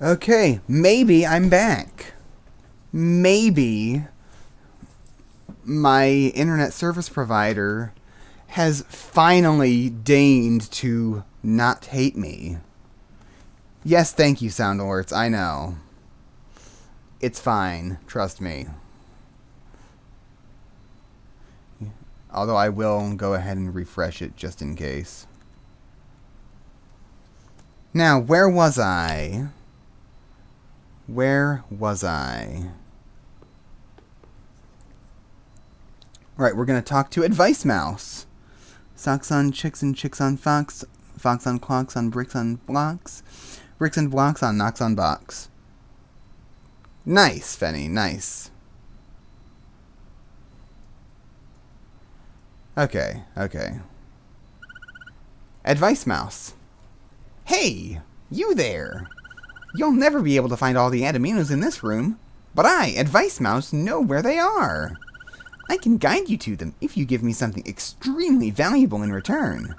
Okay, maybe I'm back. Maybe my internet service provider has finally deigned to not hate me. Yes, thank you, Sound Alerts. I know. It's fine. Trust me. Although I will go ahead and refresh it just in case. Now, where was I? Where was I? Right, we're going to talk to Advice Mouse. Socks on chicks and chicks on fox. Fox on clocks on bricks on blocks. Bricks and blocks on knocks on box. Nice, Fenny, nice. Okay. Advice Mouse. Hey, you there. You'll never be able to find all the Atominos in this room, but I, Advice Mouse, know where they are. I can guide you to them if you give me something extremely valuable in return.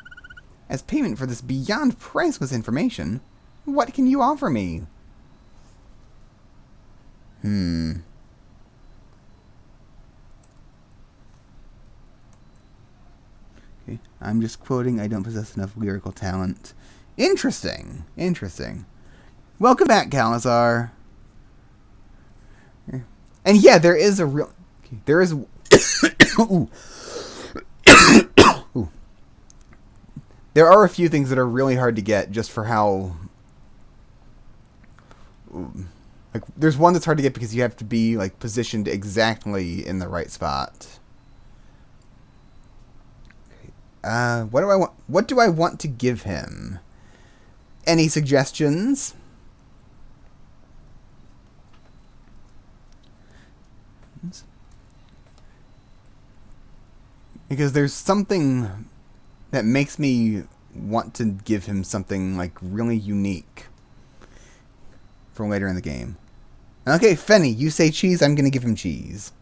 As payment for this beyond priceless information, what can you offer me? Okay, I'm just quoting, I don't possess enough lyrical talent. Interesting. Welcome back, Calazar. And yeah, there is a real... There is... Ooh. Ooh. There are a few things that are really hard to get just for how... Like, there's one that's hard to get because you have to be, like, positioned exactly in the right spot. Okay. What do I want? What do I want to give him? Any suggestions? Because there's something that makes me want to give him something, like, really unique for later in the game. Okay, Fenny, you say cheese, I'm going to give him cheese.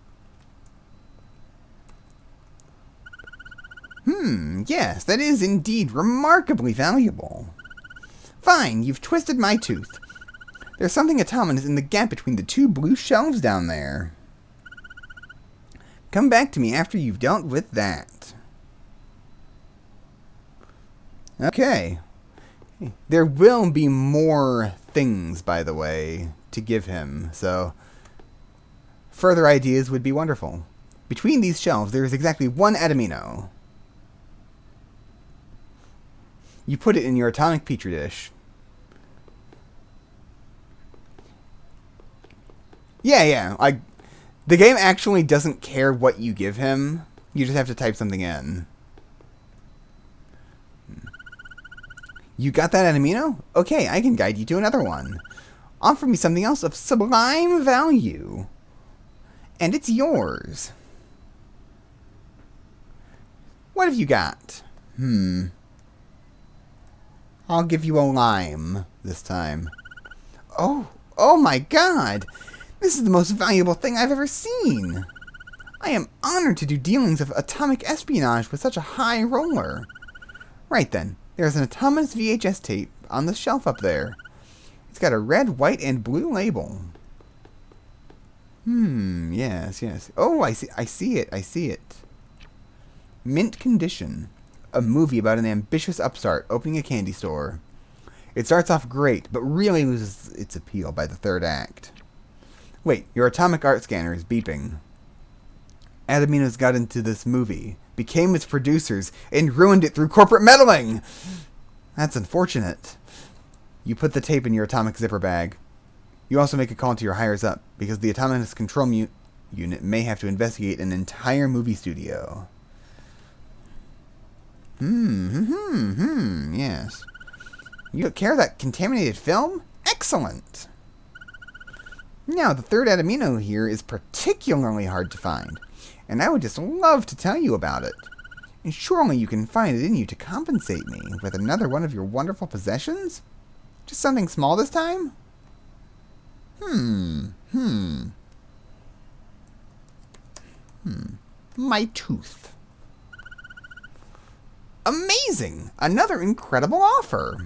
Yes, that is indeed remarkably valuable. Fine, you've twisted my tooth. There's something atominous in the gap between the two blue shelves down there. Come back to me after you've dealt with that. Okay. There will be more things, by the way, to give him, so further ideas would be wonderful. Between these shelves, there is exactly one Atomino. You put it in your atomic petri dish. Yeah. The game actually doesn't care what you give him. You just have to type something in. You got that Atomino? Okay, I can guide you to another one. Offer me something else of sublime value. And it's yours. What have you got? I'll give you a lime this time. Oh my god! This is the most valuable thing I've ever seen! I am honored to do dealings of atomic espionage with such a high roller. Right then, there's an Atominous VHS tape on the shelf up there. It's got a red, white, and blue label. Yes. Oh, I see it. Mint Condition. A movie about an ambitious upstart opening a candy store. It starts off great, but really loses its appeal by the third act. Wait, your atomic art scanner is beeping. Atominos got into this movie, became its producers, and ruined it through corporate meddling! That's unfortunate. You put the tape in your atomic zipper bag. You also make a call to your higher-ups, because the Atominous Control Unit may have to investigate an entire movie studio. Yes. You took care of that contaminated film? Excellent! Now, the third Atomino here is particularly hard to find, and I would just love to tell you about it. And surely you can find it in you to compensate me with another one of your wonderful possessions? Just something small this time? My tooth. Amazing! Another incredible offer!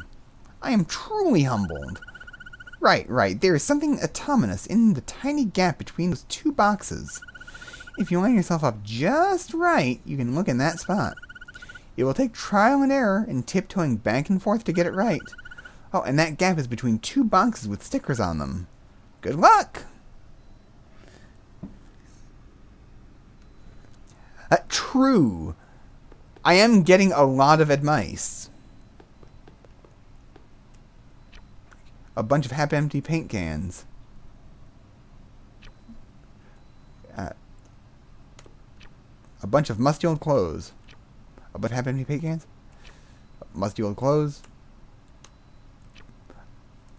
I am truly humbled. Right. There is something atominous in the tiny gap between those two boxes. If you line yourself up just right, you can look in that spot. It will take trial and error and tiptoeing back and forth to get it right. Oh, and that gap is between two boxes with stickers on them. Good luck! True. I am getting a lot of advice. A bunch of half-empty paint cans. A bunch of musty old clothes. A bunch of half-empty paint cans. Musty old clothes.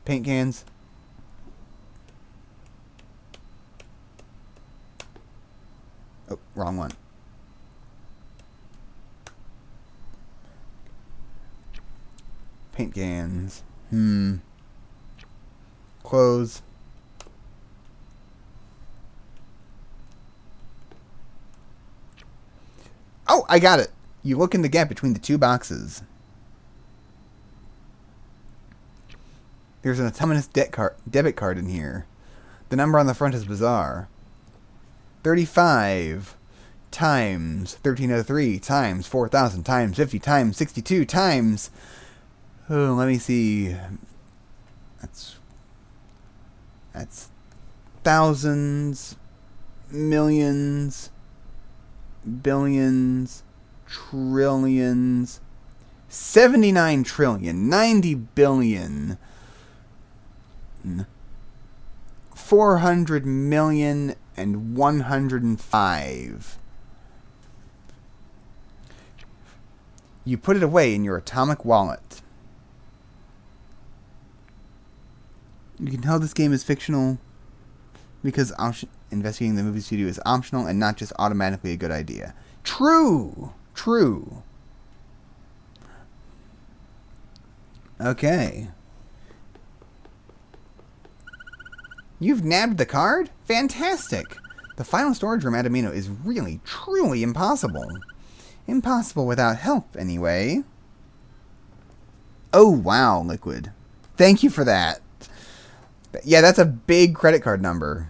Paint cans. Oh, wrong one. Paint cans. Clothes. Oh, I got it. You look in the gap between the two boxes. There's an Atominous debit card in here. The number on the front is bizarre. 35 times 1303 times 4,000 times 50 times 62 times... Oh, let me see. That's thousands, millions, billions, trillions, 79 trillion, 90 billion, 400 million, and 105. You put it away in your atomic wallet. You can tell this game is fictional because investigating the movie studio is optional and not just automatically a good idea. True! Okay. You've nabbed the card? Fantastic! The final storage room at Atominous is really, truly impossible. Impossible without help, anyway. Oh, wow, Liquid. Thank you for that. Yeah, that's a big credit card number.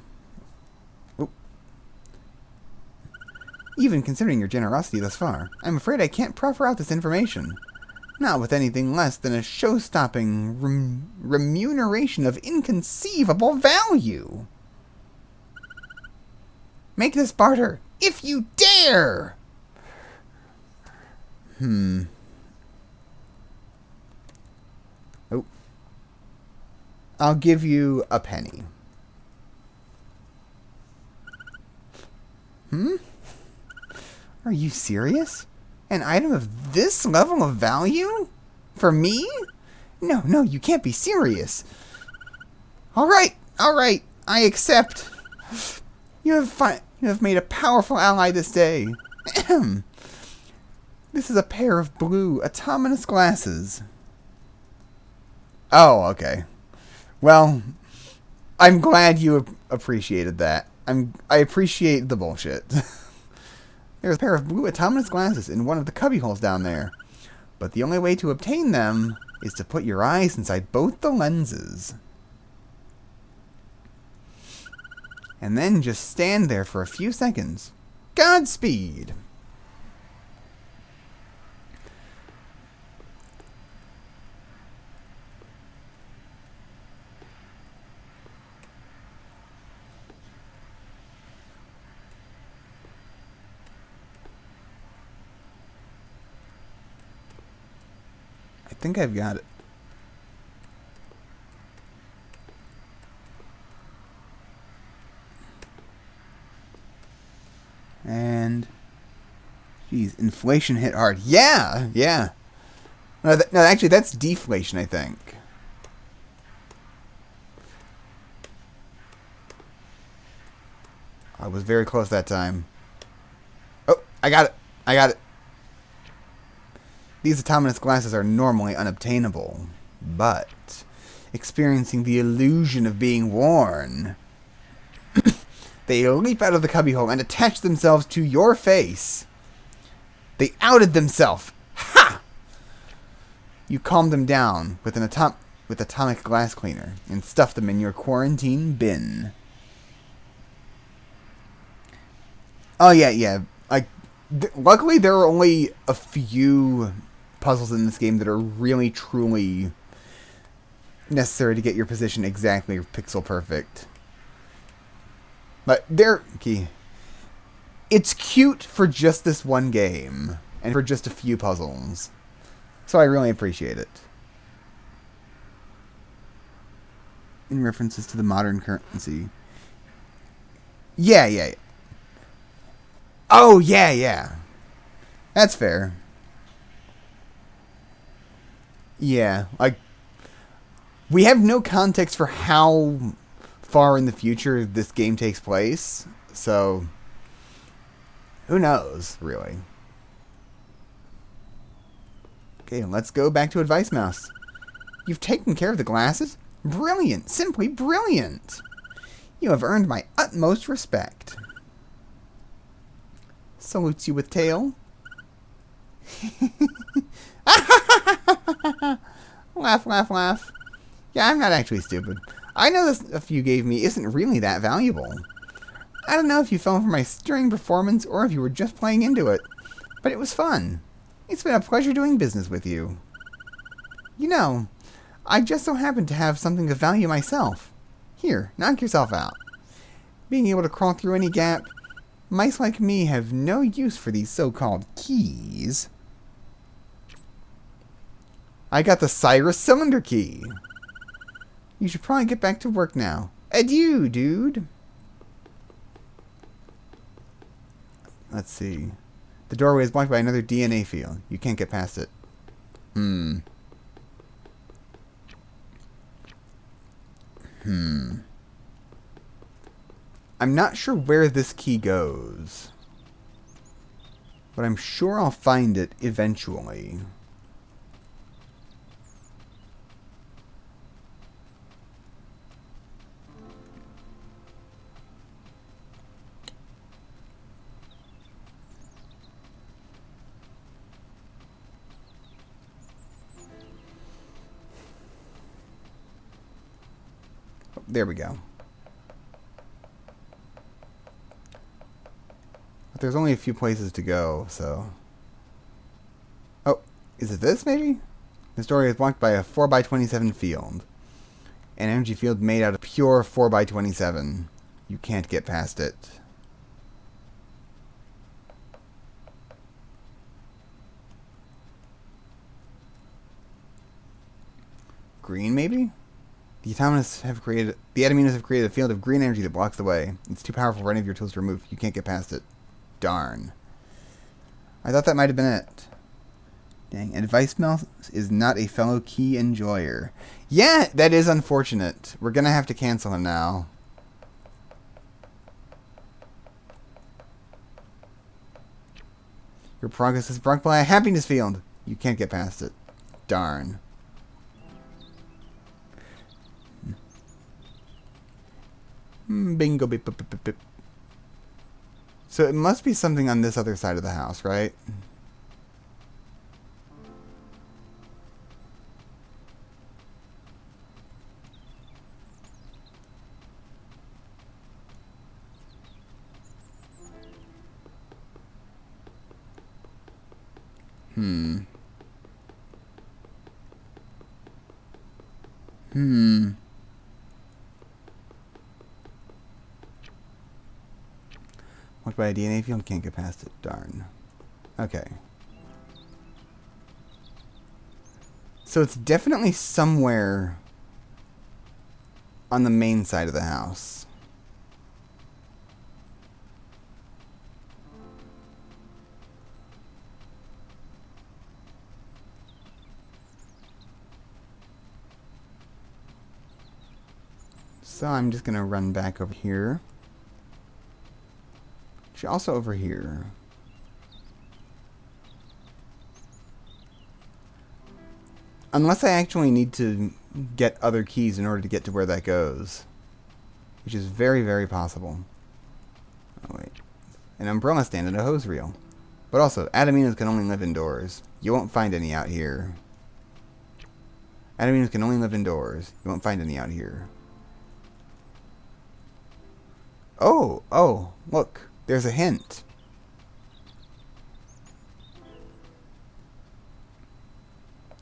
Oop. Even considering your generosity thus far, I'm afraid I can't proffer out this information. Not with anything less than a show-stopping remuneration of inconceivable value. Make this barter, if you dare! Oh. I'll give you a penny. Are you serious? An item of this level of value? For me? No, you can't be serious. Alright, I accept. You have made a powerful ally this day. This is a pair of blue Atominous glasses. Oh, okay. Well, I'm glad you appreciated that. I appreciate the bullshit. There's a pair of blue Atominous glasses in one of the cubbyholes down there. But the only way to obtain them is to put your eyes inside both the lenses. And then just stand there for a few seconds. Godspeed! I think I've got it. And, geez, inflation hit hard. Yeah. No, actually, that's deflation, I think. I was very close that time. Oh, I got it. These Atominous glasses are normally unobtainable, but experiencing the illusion of being worn, they leap out of the cubbyhole and attach themselves to your face. They outed themselves. Ha! You calm them down with an with atomic glass cleaner and stuff them in your quarantine bin. Oh, yeah. Luckily, there are only a few puzzles in this game that are really, truly necessary to get your position exactly pixel perfect. But they're key. It's cute for just this one game and for just a few puzzles. So I really appreciate it. In references to the modern currency. Yeah. Oh, yeah. That's fair. Yeah, like, we have no context for how far in the future this game takes place, so who knows, really. Okay, let's go back to Advice Mouse. You've taken care of the glasses? Brilliant, simply brilliant. You have earned my utmost respect. Salutes you with tail. Laugh. Yeah, I'm not actually stupid. I know this stuff you gave me isn't really that valuable. I don't know if you fell for my stirring performance or if you were just playing into it, but it was fun. It's been a pleasure doing business with you. You know, I just so happen to have something of value myself. Here, knock yourself out. Being able to crawl through any gap, mice like me have no use for these so-called keys. I got the Cyrus cylinder key. You should probably get back to work now. Adieu, dude. Let's see. The doorway is blocked by another DNA field. You can't get past it. I'm not sure where this key goes, but I'm sure I'll find it eventually. Oh, there we go. But there's only a few places to go, so... Oh, is it this, maybe? This door is blocked by a 4x27 field. An energy field made out of pure 4x27. You can't get past it. Green, maybe? The Atominous have created a field of green energy that blocks the way. It's too powerful for any of your tools to remove. You can't get past it. Darn. I thought that might have been it. Dang. Advice Mouse is not a fellow key enjoyer. Yeah, that is unfortunate. We're gonna have to cancel him now. Your progress is blocked by a happiness field. You can't get past it. Darn. Bingo bip bip bip bip. So it must be something on this other side of the house, right? Blocked by a DNA field, can't get past it. Darn. Okay. So it's definitely somewhere on the main side of the house. So I'm just going to run back over here. Actually, also over here. Unless I actually need to get other keys in order to get to where that goes. Which is very, very possible. Oh, wait. An umbrella stand and a hose reel. But also, Atominous can only live indoors. You won't find any out here. Atominous can only live indoors. You won't find any out here. Oh, look. There's a hint.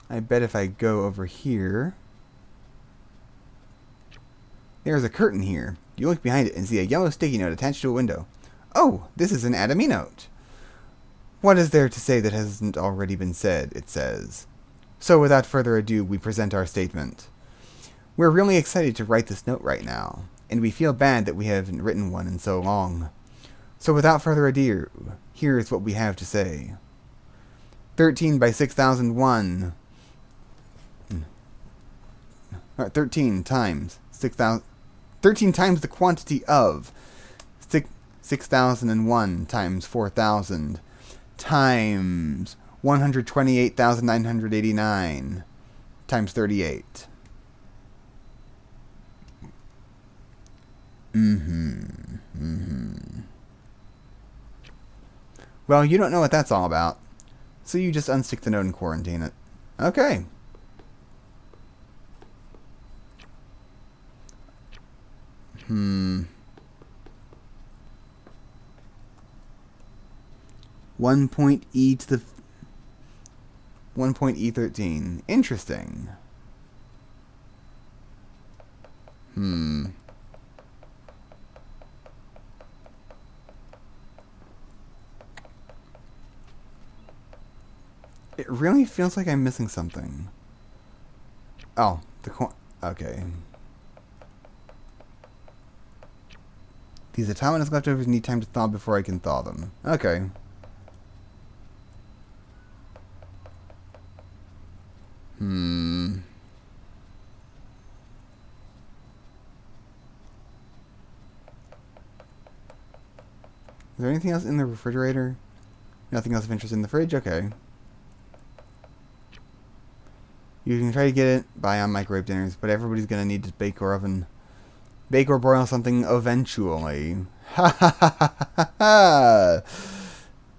I bet if I go over here... There's a curtain here. You look behind it and see a yellow sticky note attached to a window. Oh, this is an Atominous. What is there to say that hasn't already been said, it says. So without further ado, we present our statement. We're really excited to write this note right now, and we feel bad that we haven't written one in so long. So without further ado, here's what we have to say. 13 by 6001. 13 times 6,000. 13 times the quantity of 6,001 times 4,000 times 128,989 times 38. Well, you don't know what that's all about, so you just unstick the note and quarantine it. Okay. One point E13. Interesting. It really feels like I'm missing something. Oh, okay. These Atominous leftovers need time to thaw before I can thaw them. Okay. Is there anything else in the refrigerator? Nothing else of interest in the fridge? Okay. You can try to get it, buy on microwave dinners, but everybody's gonna need to bake or broil something eventually. Ha ha ha ha ha ha!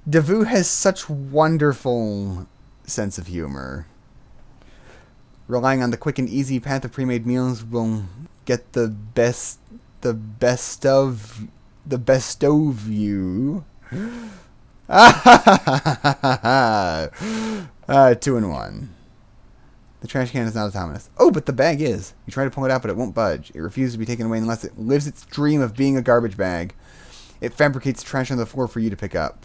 Davu has such wonderful sense of humor. Relying on the quick and easy path of pre-made meals will get the best of you. 2-in-1. The trash can is not Atominous. Oh, but the bag is. You try to pull it out, but it won't budge. It refuses to be taken away unless it lives its dream of being a garbage bag. It fabricates trash on the floor for you to pick up.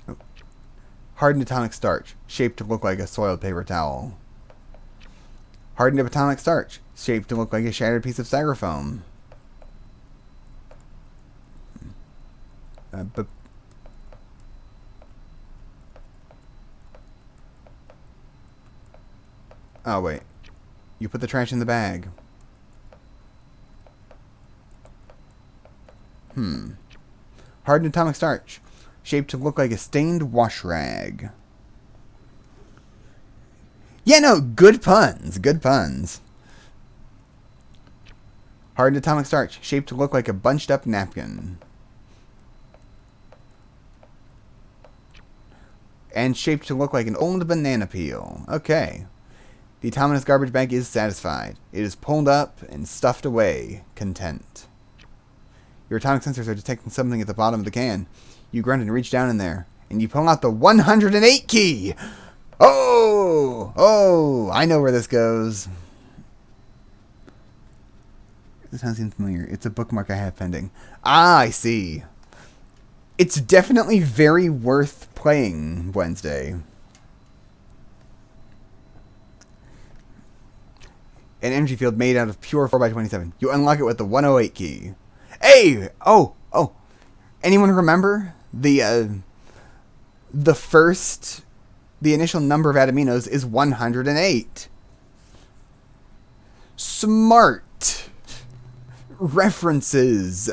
Oh. Hardened atomic starch, shaped to look like a soiled paper towel. Hardened atomic starch, shaped to look like a shattered piece of styrofoam. But oh, wait. You put the trash in the bag. Hardened atomic starch, shaped to look like a stained wash rag. Yeah, no, good puns. Good puns. Hardened atomic starch, shaped to look like a bunched up napkin. And shaped to look like an old banana peel. Okay. The Atominous garbage bag is satisfied. It is pulled up and stuffed away, content. Your atomic sensors are detecting something at the bottom of the can. You grunt and reach down in there, and you pull out the 108 key! Oh, I know where this goes. This sounds familiar. It's a bookmark I have pending. Ah, I see. It's definitely very worth playing Wednesday. An energy field made out of pure 4x27. You unlock it with the 108 key. Hey! Oh! Anyone remember? The initial number of Atominos is 108. Smart. References.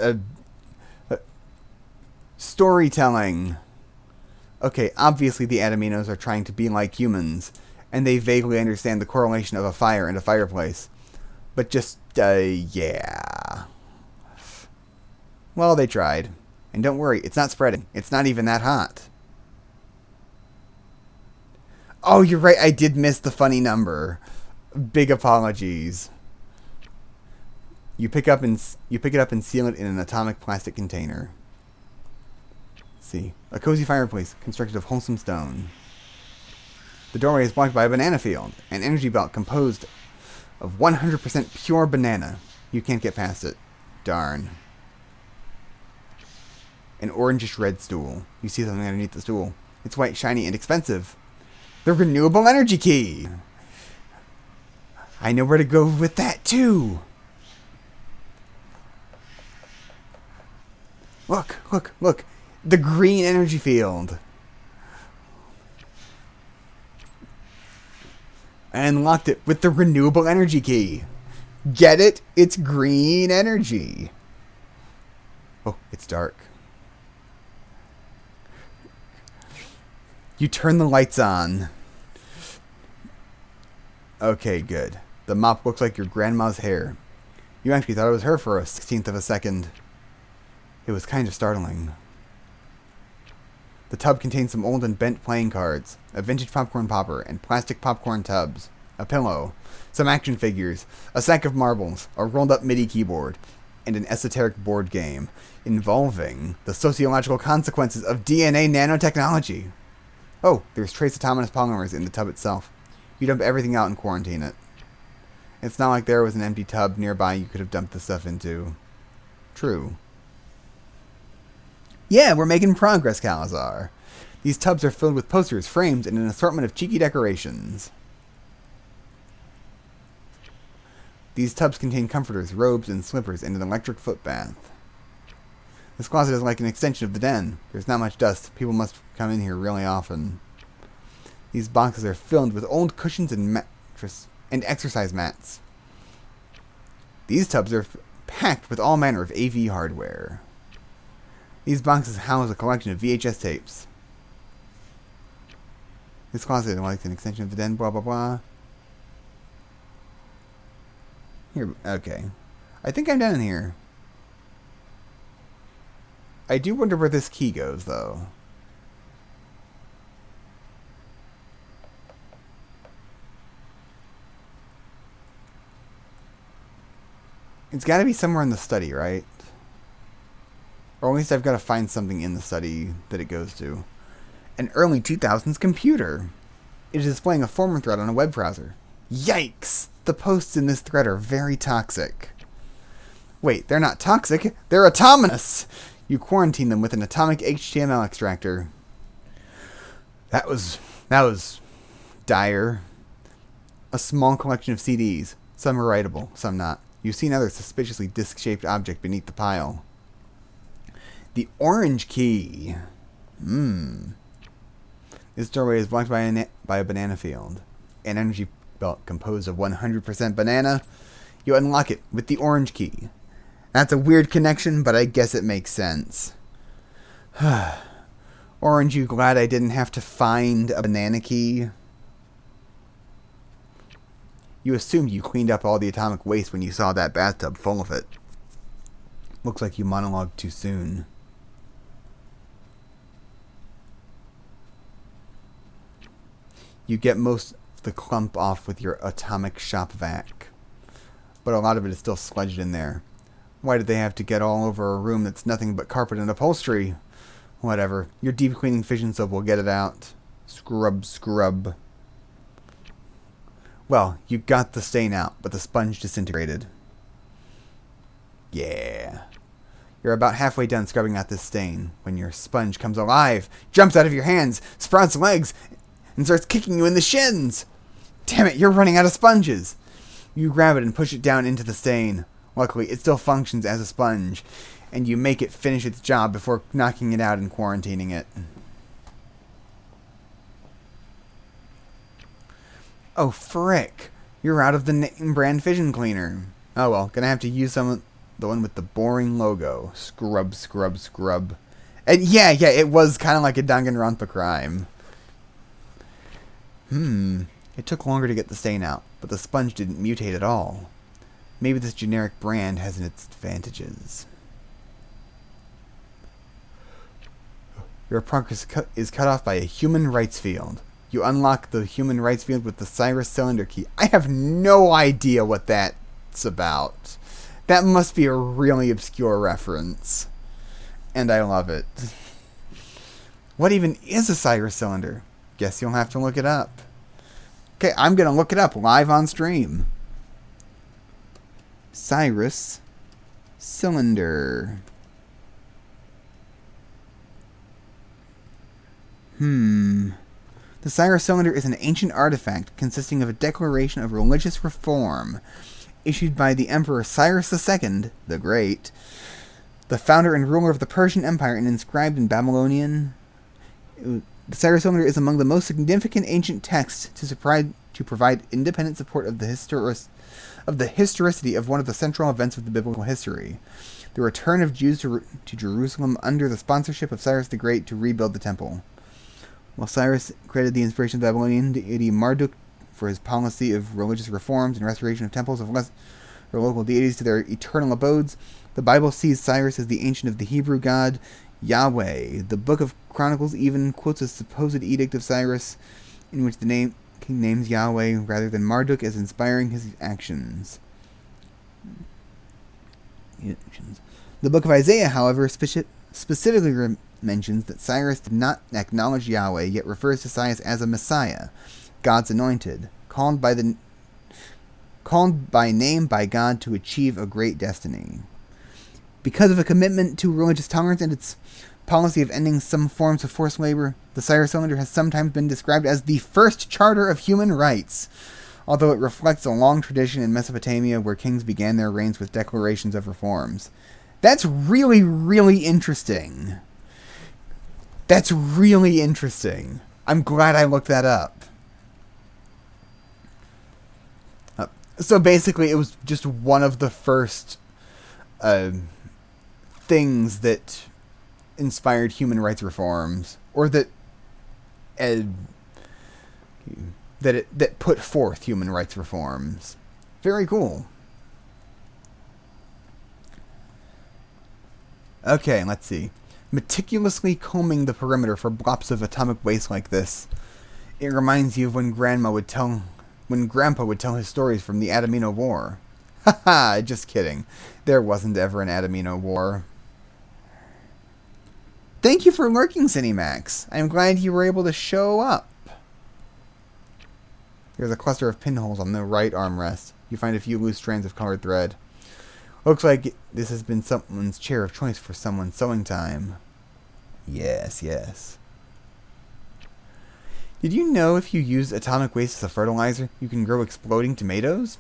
Storytelling. Okay, obviously the Atominos are trying to be like humans, and they vaguely understand the correlation of a fire and a fireplace. But just, yeah. Well, they tried. And don't worry, it's not spreading. It's not even that hot. Oh, you're right. I did miss the funny number. Big apologies. You pick it up and seal it in an atomic plastic container. Let's see. A cozy fireplace constructed of wholesome stone. The doorway is blocked by a banana field, an energy belt composed of 100% pure banana. You can't get past it. Darn. An orangish red stool. You see something underneath the stool. It's white, shiny, and expensive. The renewable energy key. I know where to go with that too. Look, look, look. The green energy field. I unlocked it with the renewable energy key. Get it? It's green energy. Oh, it's dark. You turn the lights on. Okay, good. The mop looks like your grandma's hair. You actually thought it was her for a 16th of a second. It was kind of startling. The tub contains some old and bent playing cards, a vintage popcorn popper, and plastic popcorn tubs, a pillow, some action figures, a sack of marbles, a rolled-up MIDI keyboard, and an esoteric board game involving the sociological consequences of DNA nanotechnology. Oh, there's trace Atominous polymers in the tub itself. You dump everything out and quarantine it. It's not like there was an empty tub nearby you could have dumped the stuff into. True. Yeah, we're making progress, Calazar. These tubs are filled with posters, frames, and an assortment of cheeky decorations. These tubs contain comforters, robes, and slippers, and an electric foot bath. This closet is like an extension of the den. There's not much dust. People must come in here really often. These boxes are filled with old cushions and exercise mats. These tubs are packed with all manner of AV hardware. These boxes house a collection of VHS tapes. This closet is like an extension of the den, blah, blah, blah. Here, okay. I think I'm done in here. I do wonder where this key goes, though. It's got to be somewhere in the study, right? Or at least I've got to find something in the study that it goes to. An early 2000s computer. It is displaying a former thread on a web browser. Yikes! The posts in this thread are very toxic. Wait, they're not toxic. They're atominous! You quarantine them with an atomic HTML extractor. That was dire. A small collection of CDs. Some are writable, some not. You've seen other suspiciously disc-shaped object beneath the pile. The orange key. This doorway is blocked by a banana field. An energy belt composed of 100% banana. You unlock it with the orange key. That's a weird connection, but I guess it makes sense. Orange, you glad I didn't have to find a banana key? You assumed you cleaned up all the atomic waste when you saw that bathtub full of it. Looks like you monologued too soon. You get most of the clump off with your atomic shop vac. But a lot of it is still sludged in there. Why did they have to get all over a room that's nothing but carpet and upholstery? Whatever. Your deep cleaning fission soap will get it out. Scrub, scrub. Well, you got the stain out, but the sponge disintegrated. Yeah. You're about halfway done scrubbing out this stain when your sponge comes alive, jumps out of your hands, sprouts legs, and starts kicking you in the shins. Damn it, you're running out of sponges. You grab it and push it down into the stain. Luckily, it still functions as a sponge, and you make it finish its job before knocking it out and quarantining it. Oh, frick. You're out of the name brand fission cleaner. Oh well, gonna have to use the one with the boring logo. Scrub, scrub, scrub. And yeah, it was kind of like a Danganronpa crime. It took longer to get the stain out, but the sponge didn't mutate at all. Maybe this generic brand has its advantages. Your progress is cut off by a human rights field. You unlock the human rights field with the Cyrus cylinder key. I have no idea what that's about. That must be a really obscure reference. And I love it. What even is a Cyrus cylinder? Guess you'll have to look it up. Okay, I'm going to look it up live on stream. Cyrus cylinder. The Cyrus cylinder is an ancient artifact consisting of a declaration of religious reform issued by the Emperor Cyrus II, the Great, the founder and ruler of the Persian Empire, and inscribed in Babylonian. The Cyrus cylinder is among the most significant ancient texts to provide independent support of the historicity of one of the central events of the biblical history, the return of Jews to Jerusalem under the sponsorship of Cyrus the Great to rebuild the temple. While Cyrus credited the inspiration of the Babylonian deity Marduk for his policy of religious reforms and restoration of temples of local deities to their eternal abodes, the Bible sees Cyrus as the ancient of the Hebrew god Yahweh. The Book of Chronicles even quotes a supposed edict of Cyrus in which the king names Yahweh rather than Marduk as inspiring his actions. The Book of Isaiah, however, specifically mentions that Cyrus did not acknowledge Yahweh, yet refers to Cyrus as a Messiah, God's anointed, called by name by God to achieve a great destiny. Because of a commitment to religious tolerance and its policy of ending some forms of forced labor, the Cyrus cylinder has sometimes been described as the first charter of human rights, although it reflects a long tradition in Mesopotamia where kings began their reigns with declarations of reforms. That's really, really interesting. That's really interesting. I'm glad I looked that up. So basically, it was just one of the first things that inspired human rights reforms, or that put forth human rights reforms. Very cool. Okay, let's see. Meticulously combing the perimeter for blobs of atomic waste like this. It reminds you of when Grandpa would tell his stories from the Atominous War. Haha, just kidding. There wasn't ever an Atominous War. Thank you for lurking, Cinemax. I'm glad you were able to show up. There's a cluster of pinholes on the right armrest. You find a few loose strands of colored thread. Looks like this has been someone's chair of choice for someone's sewing time. Yes, yes. Did you know if you use atomic waste as a fertilizer, you can grow exploding tomatoes?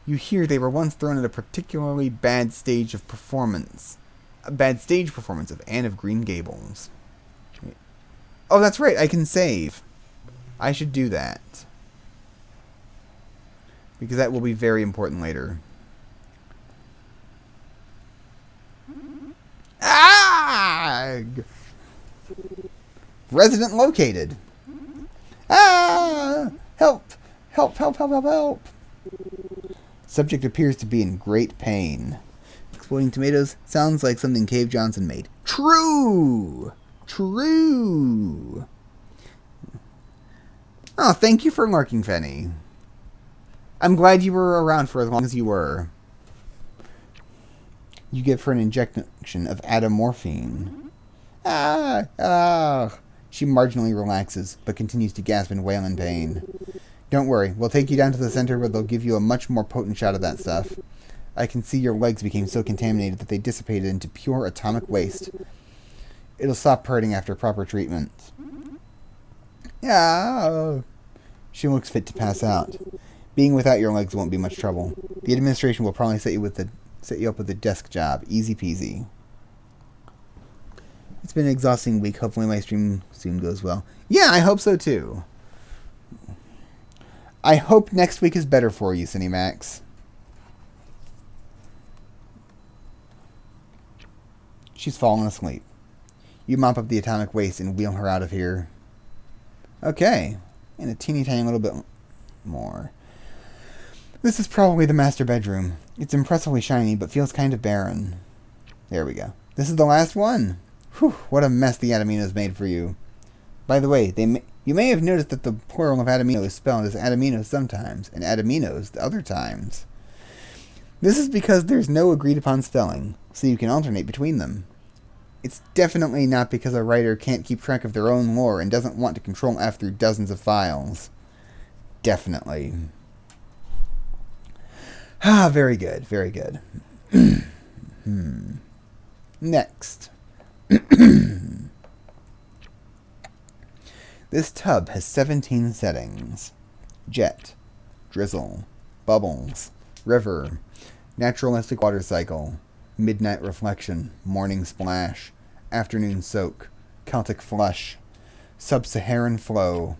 You hear they were once thrown at a particularly bad stage of performance. A bad stage performance of Anne of Green Gables. Oh, that's right, I can save. I should do that. Because that will be very important later. Ah! Resident located. Ah! Help! Help, help, help, help, help! Subject appears to be in great pain. Exploding tomatoes sounds like something Cave Johnson made. True! True! Oh, thank you for lurking, Fenny. I'm glad you were around for as long as you were. You give her an injection of atomorphine. She marginally relaxes, but continues to gasp and wail in pain. Don't worry, we'll take you down to the center where they'll give you a much more potent shot of that stuff. I can see your legs became so contaminated that they dissipated into pure atomic waste. It'll stop hurting after proper treatment. She looks fit to pass out. Being without your legs won't be much trouble. The administration will probably set you up with a desk job. Easy peasy. It's been an exhausting week. Hopefully my stream soon goes well. Yeah, I hope so too. I hope next week is better for you, Cinemax. She's fallen asleep. You mop up the atomic waste and wheel her out of here. Okay. And a teeny tiny little bit more. This is probably the master bedroom. It's impressively shiny, but feels kind of barren. There we go. This is the last one. Whew, what a mess the Atominous made for you. By the way, you You may have noticed that the plural of Atominous is spelled as Atominous sometimes, and Atominos the other times. This is because there's no agreed upon spelling, so you can alternate between them. It's definitely not because a writer can't keep track of their own lore and doesn't want to control F through dozens of files. Definitely. Ah, very good, very good. Next. This tub has 17 settings. Jet, drizzle, bubbles, river, naturalistic water cycle, midnight reflection, morning splash, afternoon soak, Celtic flush, sub-Saharan flow,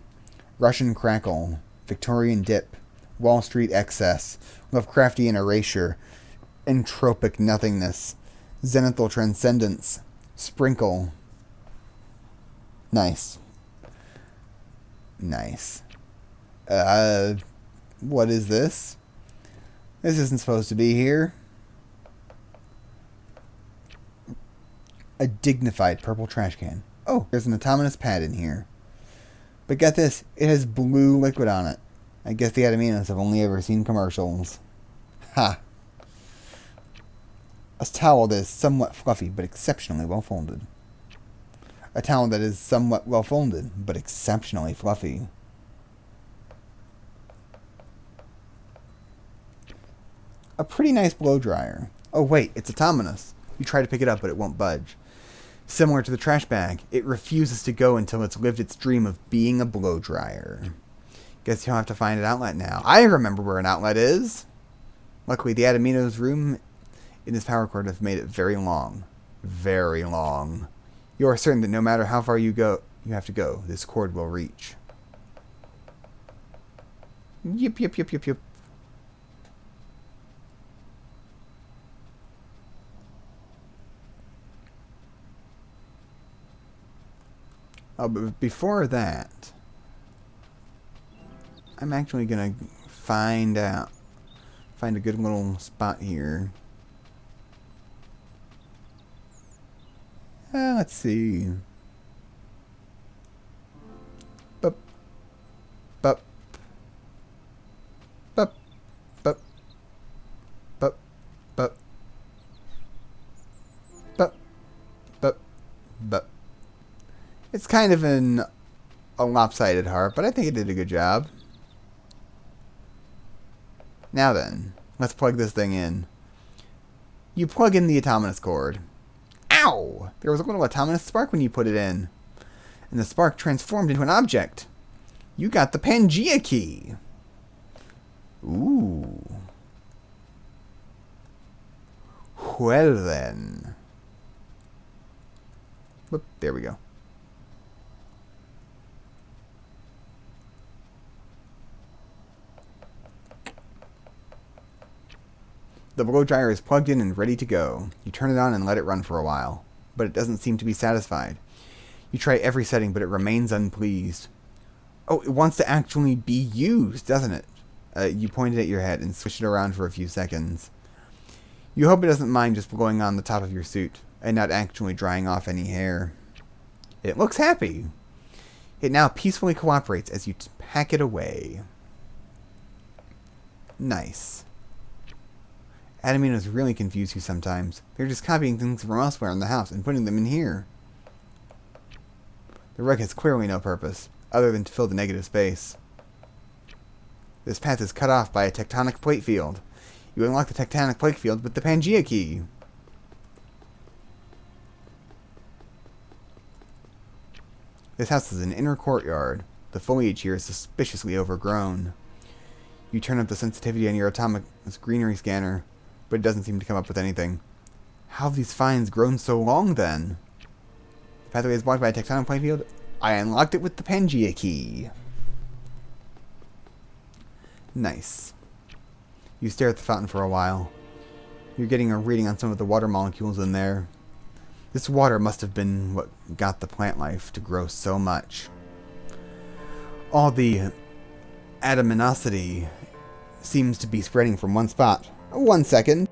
Russian crackle, Victorian dip, Wall Street excess, Lovecraftian erasure, entropic nothingness, zenithal transcendence, sprinkle. Nice. Nice. What is this? This isn't supposed to be here. A dignified purple trash can. Oh, there's an Atominous pad in here. But get this, it has blue liquid on it. I guess the Atominos have only ever seen commercials. Ha! A towel that is somewhat fluffy but exceptionally well folded. A towel that is somewhat well folded but exceptionally fluffy. A pretty nice blow dryer. Oh wait, it's Atominous. You try to pick it up but it won't budge. Similar to the trash bag, it refuses to go until it's lived its dream of being a blow dryer. Guess you'll have to find an outlet now. I remember where an outlet is. Luckily, the Atominos room in this power cord have made it very long. Very long. You are certain that no matter how far you have to go, this cord will reach. Yip, yip, yip, yip, yip. Oh, but before that, I'm actually gonna find a good little spot here. Let's see. Bup, bup, bup, bup, bup, bup, bup, bup, bup. It's kind of a lopsided harp, but I think it did a good job. Now then, let's plug this thing in. You plug in the Atominous cord. Ow! There was a little Atominous spark when you put it in. And the spark transformed into an object. You got the Pangea key. Ooh. Well then. Whoop, there we go. The blow dryer is plugged in and ready to go. You turn it on and let it run for a while, but it doesn't seem to be satisfied. You try every setting, but it remains unpleased. Oh, it wants to actually be used, doesn't it? You point it at your head and swish it around for a few seconds. You hope it doesn't mind just blowing on the top of your suit and not actually drying off any hair. It looks happy. It now peacefully cooperates as you pack it away. Nice. Atominos really confuse you sometimes. They're just copying things from elsewhere in the house and putting them in here. The rug has clearly no purpose, other than to fill the negative space. This path is cut off by a tectonic plate field. You unlock the tectonic plate field with the Pangea key. This house is an inner courtyard. The foliage here is suspiciously overgrown. You turn up the sensitivity on your Atominous greenery scanner, but it doesn't seem to come up with anything. How have these vines grown so long, then? The pathway is blocked by a tectonic plate field. I unlocked it with the Pangea key. Nice. You stare at the fountain for a while. You're getting a reading on some of the water molecules in there. This water must have been what got the plant life to grow so much. All the atominosity seems to be spreading from one spot. 1 second.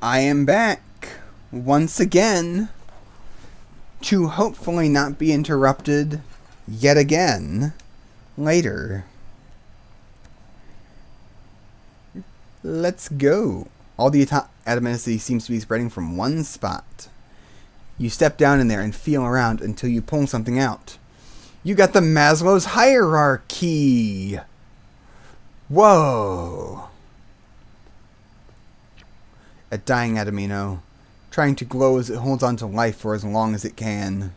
I am back once again to hopefully not be interrupted yet again later. Let's go. All the atominicity seems to be spreading from one spot. You step down in there and feel around until you pull something out. You got the Maslow's hierarchy. Whoa. A dying Atomino, trying to glow as it holds on to life for as long as it can.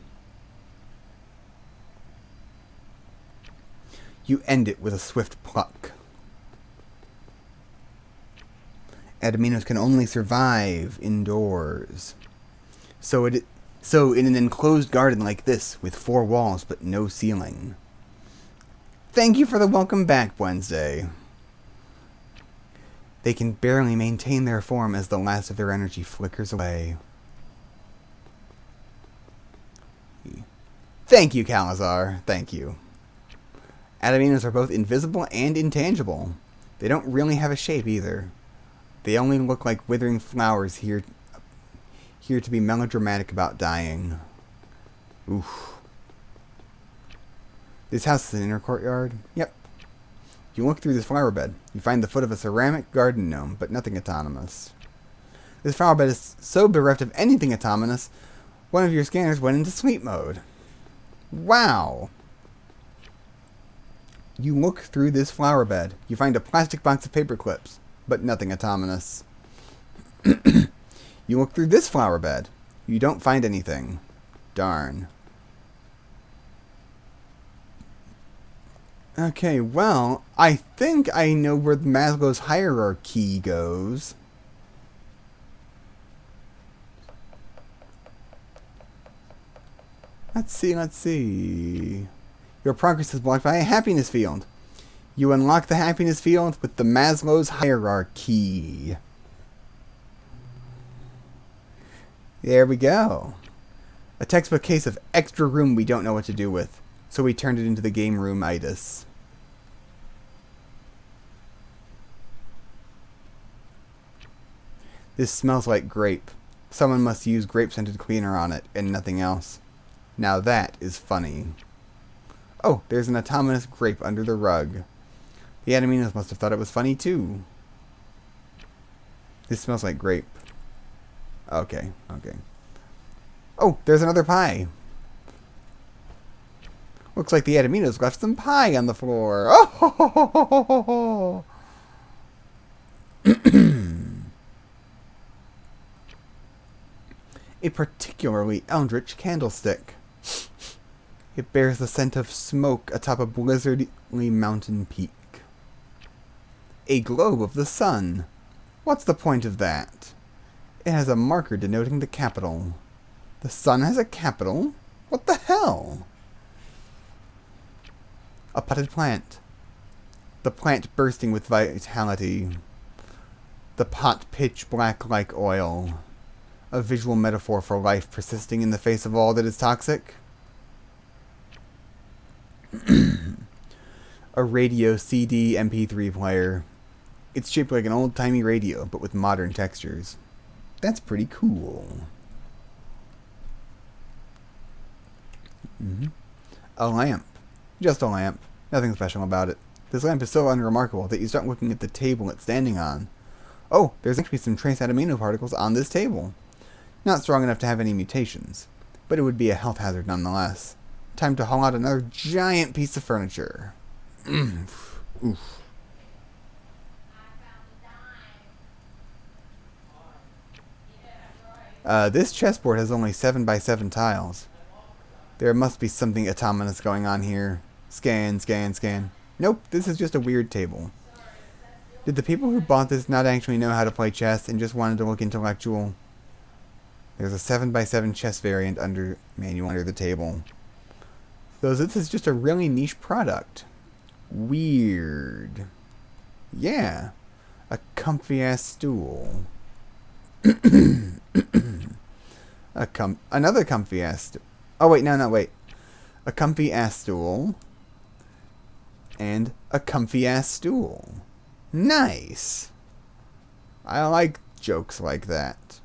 You end it with a swift pluck. Atominos can only survive indoors. So in an enclosed garden like this, with 4 walls but no ceiling. Thank you for the welcome back, Wednesday. They can barely maintain their form as the last of their energy flickers away. Thank you, Calazar. Thank you. Atominos are both invisible and intangible. They don't really have a shape either. They only look like withering flowers here to be melodramatic about dying. Oof. This house is an inner courtyard? Yep. You look through this flower bed. You find the foot of a ceramic garden gnome, but nothing autonomous. This flower bed is so bereft of anything autonomous, one of your scanners went into sleep mode. Wow! You look through this flower bed. You find a plastic box of paper clips, but nothing autonomous. You look through this flower bed. You don't find anything. Darn. Okay, well, I think I know where the Maslow's hierarchy goes. Let's see. Your progress is blocked by a happiness field. You unlock the happiness field with the Maslow's hierarchy. There we go. A textbook case of extra room we don't know what to do with, so we turned it into the game room-itis. This smells like grape. Someone must use grape-scented cleaner on it, and nothing else. Now that is funny. Oh, there's an Atominous grape under the rug. The Atominos must have thought it was funny too. This smells like grape. Okay. Oh, there's another pie. Looks like the Atominos left some pie on the floor. Oh! A particularly eldritch candlestick. It bears the scent of smoke atop a blizzardly mountain peak. A globe of the sun. What's the point of that? It has a marker denoting the capital. The sun has a capital? What the hell? A potted plant. The plant bursting with vitality. The pot pitch black like oil. A visual metaphor for life persisting in the face of all that is toxic. A radio CD MP3 player. It's shaped like an old-timey radio, but with modern textures. That's pretty cool. A lamp. Just a lamp. Nothing special about it. This lamp is so unremarkable that you start looking at the table it's standing on. Oh, there's actually some trace atomino particles on this table. Not strong enough to have any mutations, but it would be a health hazard nonetheless. Time to haul out another giant piece of furniture. Oof. This chessboard has only 7 by 7 tiles. There must be something Atominous going on here. Scan. Nope, this is just a weird table. Did the people who bought this not actually know how to play chess and just wanted to look intellectual? There's a 7 by 7 chess variant manual under the table. So this is just a really niche product. Weird. Yeah. A comfy ass stool. Another comfy ass stool. Oh wait, no, wait. A comfy ass stool. And a comfy ass stool. Nice. I like jokes like that.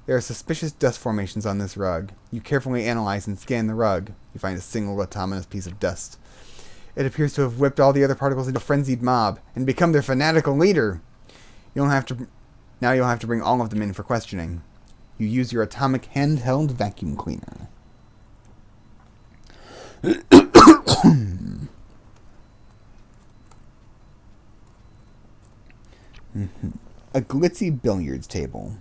There are suspicious dust formations on this rug. You carefully analyze and scan the rug. You find a single atominous piece of dust. It appears to have whipped all the other particles into a frenzied mob and become their fanatical leader. Now you'll have to bring all of them in for questioning. You use your atomic handheld vacuum cleaner. A glitzy billiards table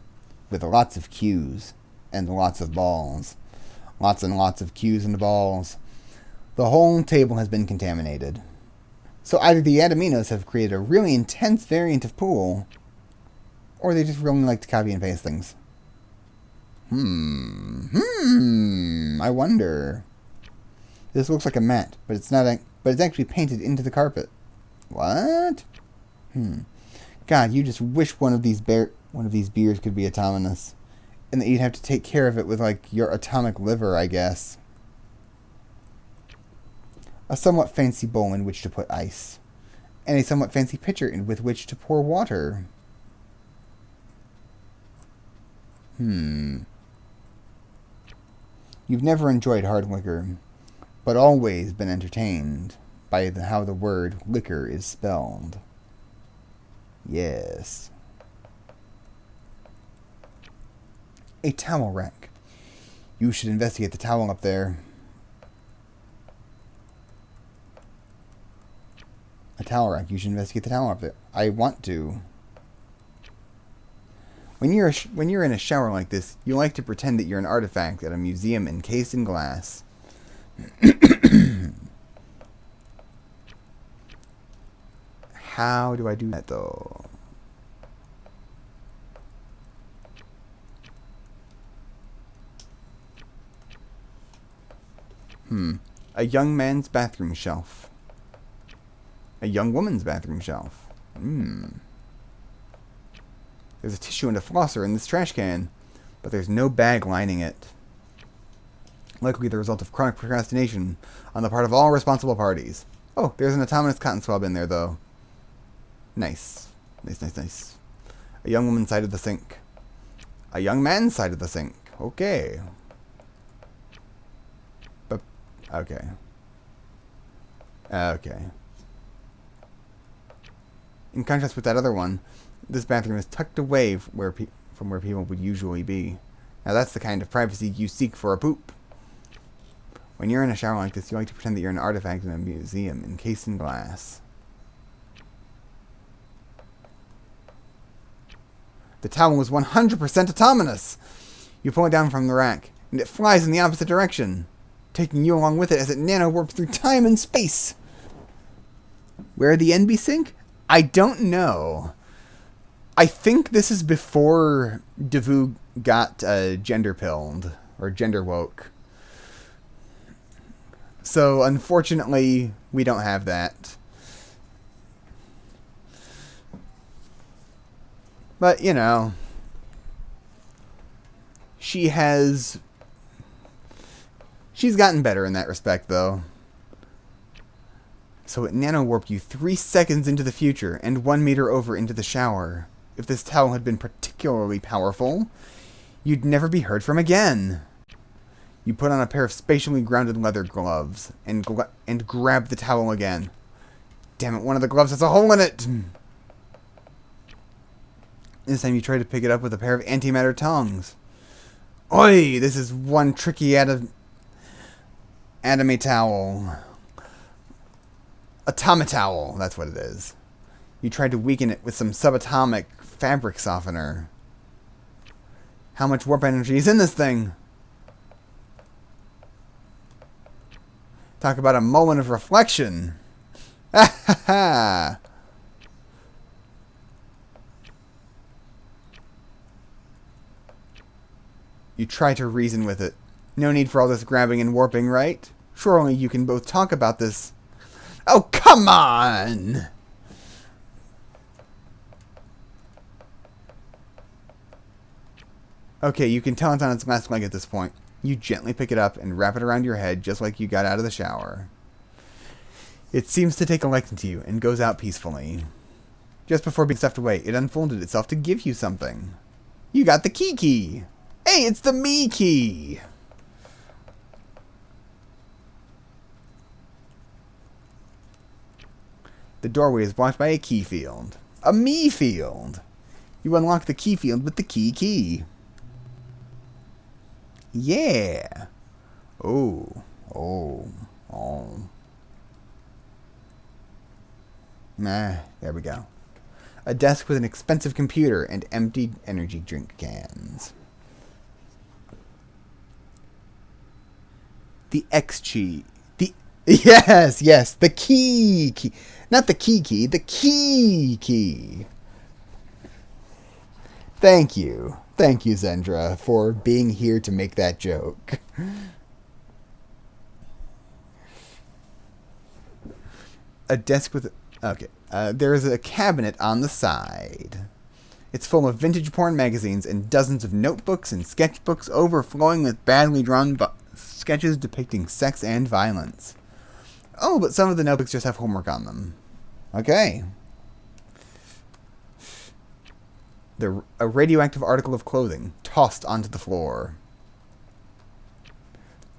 with lots of cues and lots of balls. Lots and lots of cues and balls. The whole table has been contaminated. So either the Atominos have created a really intense variant of pool, or they just really like to copy and paste things. I wonder. This looks like a mat, but it's not. But it's actually painted into the carpet. What? God, you just wish one of these beers could be Atominous, and that you'd have to take care of it with like your atomic liver, I guess. A somewhat fancy bowl in which to put ice, and a somewhat fancy pitcher with which to pour water. You've never enjoyed hard liquor, but always been entertained by how the word liquor is spelled. Yes. A towel rack. You should investigate the towel up there. A towel rack. You should investigate the towel up there. I want to. When you're in a shower like this, you like to pretend that you're an artifact at a museum encased in glass. How do I do that, though? A young man's bathroom shelf. A young woman's bathroom shelf. There's a tissue and a flosser in this trash can, but there's no bag lining it. Likely the result of chronic procrastination on the part of all responsible parties. Oh, there's an Atominous cotton swab in there, though. Nice. Nice. A young woman's side of the sink. A young man's side of the sink. Okay. But, okay. In contrast with that other one, this bathroom is tucked away from where people would usually be. Now that's the kind of privacy you seek for a poop. When you're in a shower like this, you like to pretend that you're an artifact in a museum encased in glass. The towel is 100% Atominous! You pull it down from the rack, and it flies in the opposite direction, taking you along with it as it nano-warps through time and space. Where the NB sink? I don't know. I think this is before Devu got gender-pilled, or gender-woke. So, unfortunately, we don't have that. But, you know, she's gotten better in that respect, though. So it nano-warped you 3 seconds into the future and 1 meter over into the shower. If this towel had been particularly powerful, you'd never be heard from again. You put on a pair of spatially grounded leather gloves and grab the towel again. Damn it, one of the gloves has a hole in it! This time you try to pick it up with a pair of antimatter tongs. Oi! This is one tricky atomy towel. Atomitowel, that's what it is. You tried to weaken it with some subatomic fabric softener. How much warp energy is in this thing? Talk about a moment of reflection. Ha ha ha! You try to reason with it. No need for all this grabbing and warping, right? Surely you can both talk about this. Oh, come on! Okay, you can tell it's on its last leg at this point. You gently pick it up and wrap it around your head just like you got out of the shower. It seems to take a liking to you and goes out peacefully. Just before being stuffed away, it unfolded itself to give you something. You got the key. Hey, it's the me key. The doorway is blocked by a key field. A me field. You unlock the key field with the key. Yeah. Oh. Nah, there we go. A desk with an expensive computer and empty energy drink cans. The X key. Yes, the key. Not the key, the key. Thank you, Zendra, for being here to make that joke. A desk with... Okay. There is a cabinet on the side. It's full of vintage porn magazines and dozens of notebooks and sketchbooks overflowing with badly drawn sketches depicting sex and violence. Oh, but some of the notebooks just have homework on them. Okay. A radioactive article of clothing tossed onto the floor.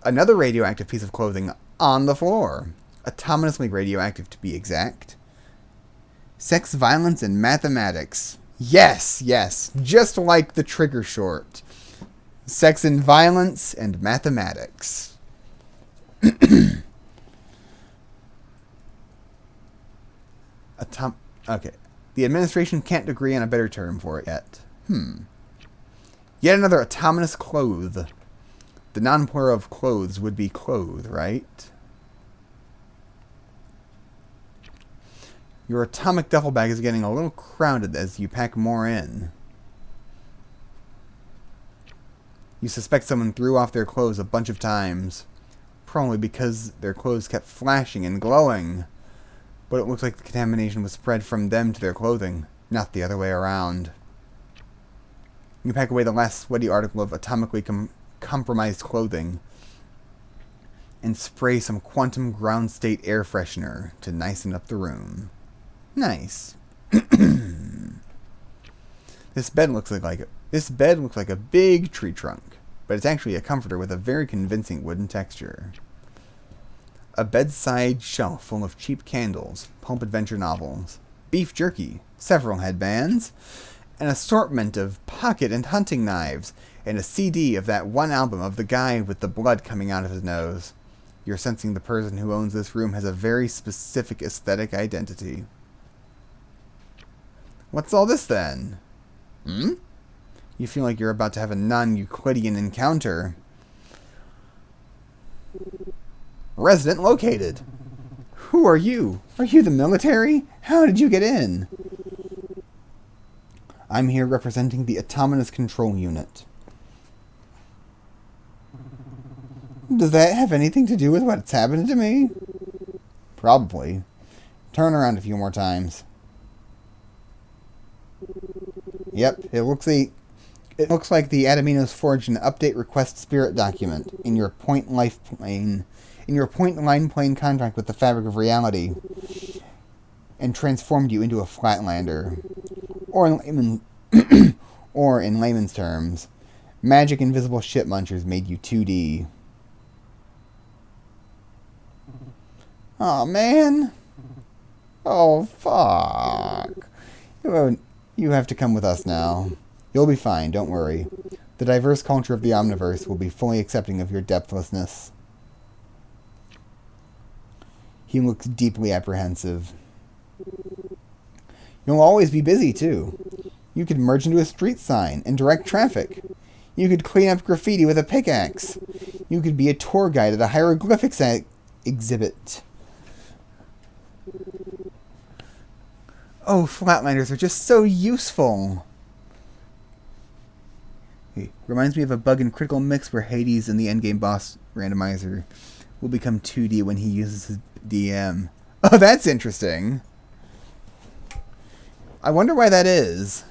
Another radioactive piece of clothing on the floor. Atominously radioactive, to be exact. Sex, violence, and mathematics. Yes, just like the trigger short. Sex and violence and mathematics. Okay. The administration can't agree on a better term for it yet. Yet another atominous cloth. The non-plural of clothes would be cloth, right? Your atomic duffel bag is getting a little crowded as you pack more in. You suspect someone threw off their clothes a bunch of times. Probably because their clothes kept flashing and glowing. But it looks like the contamination was spread from them to their clothing, not the other way around. You pack away the last sweaty article of atomically compromised clothing and spray some quantum ground state air freshener to nicen up the room. Nice. This bed looks like a big tree trunk, but it's actually a comforter with a very convincing wooden texture. A bedside shelf full of cheap candles, pulp adventure novels, beef jerky, several headbands, an assortment of pocket and hunting knives, and a CD of that one album of the guy with the blood coming out of his nose. You're sensing the person who owns this room has a very specific aesthetic identity. What's all this then? You feel like you're about to have a non-Euclidean encounter. Resident located. Who are you? Are you the military? How did you get in? I'm here representing the Atominous Control Unit. Does that have anything to do with what's happened to me? Probably. Turn around a few more times. Yep, it looks like the Atominous forged an update request spirit document in your point line plane contract with the fabric of reality and transformed you into a flatlander. Or in layman's terms, magic invisible ship munchers made you 2D. Aw, man. Oh, fuck. You have to come with us now. You'll be fine, don't worry. The diverse culture of the Omniverse will be fully accepting of your depthlessness. He looks deeply apprehensive. You'll always be busy, too. You could merge into a street sign and direct traffic. You could clean up graffiti with a pickaxe. You could be a tour guide at a hieroglyphics exhibit. Oh, Flatlanders are just so useful. Hey, reminds me of a bug in Critical Mix where Hades and the endgame boss randomizer will become 2D when he uses his DM. Oh, that's interesting. I wonder why that is.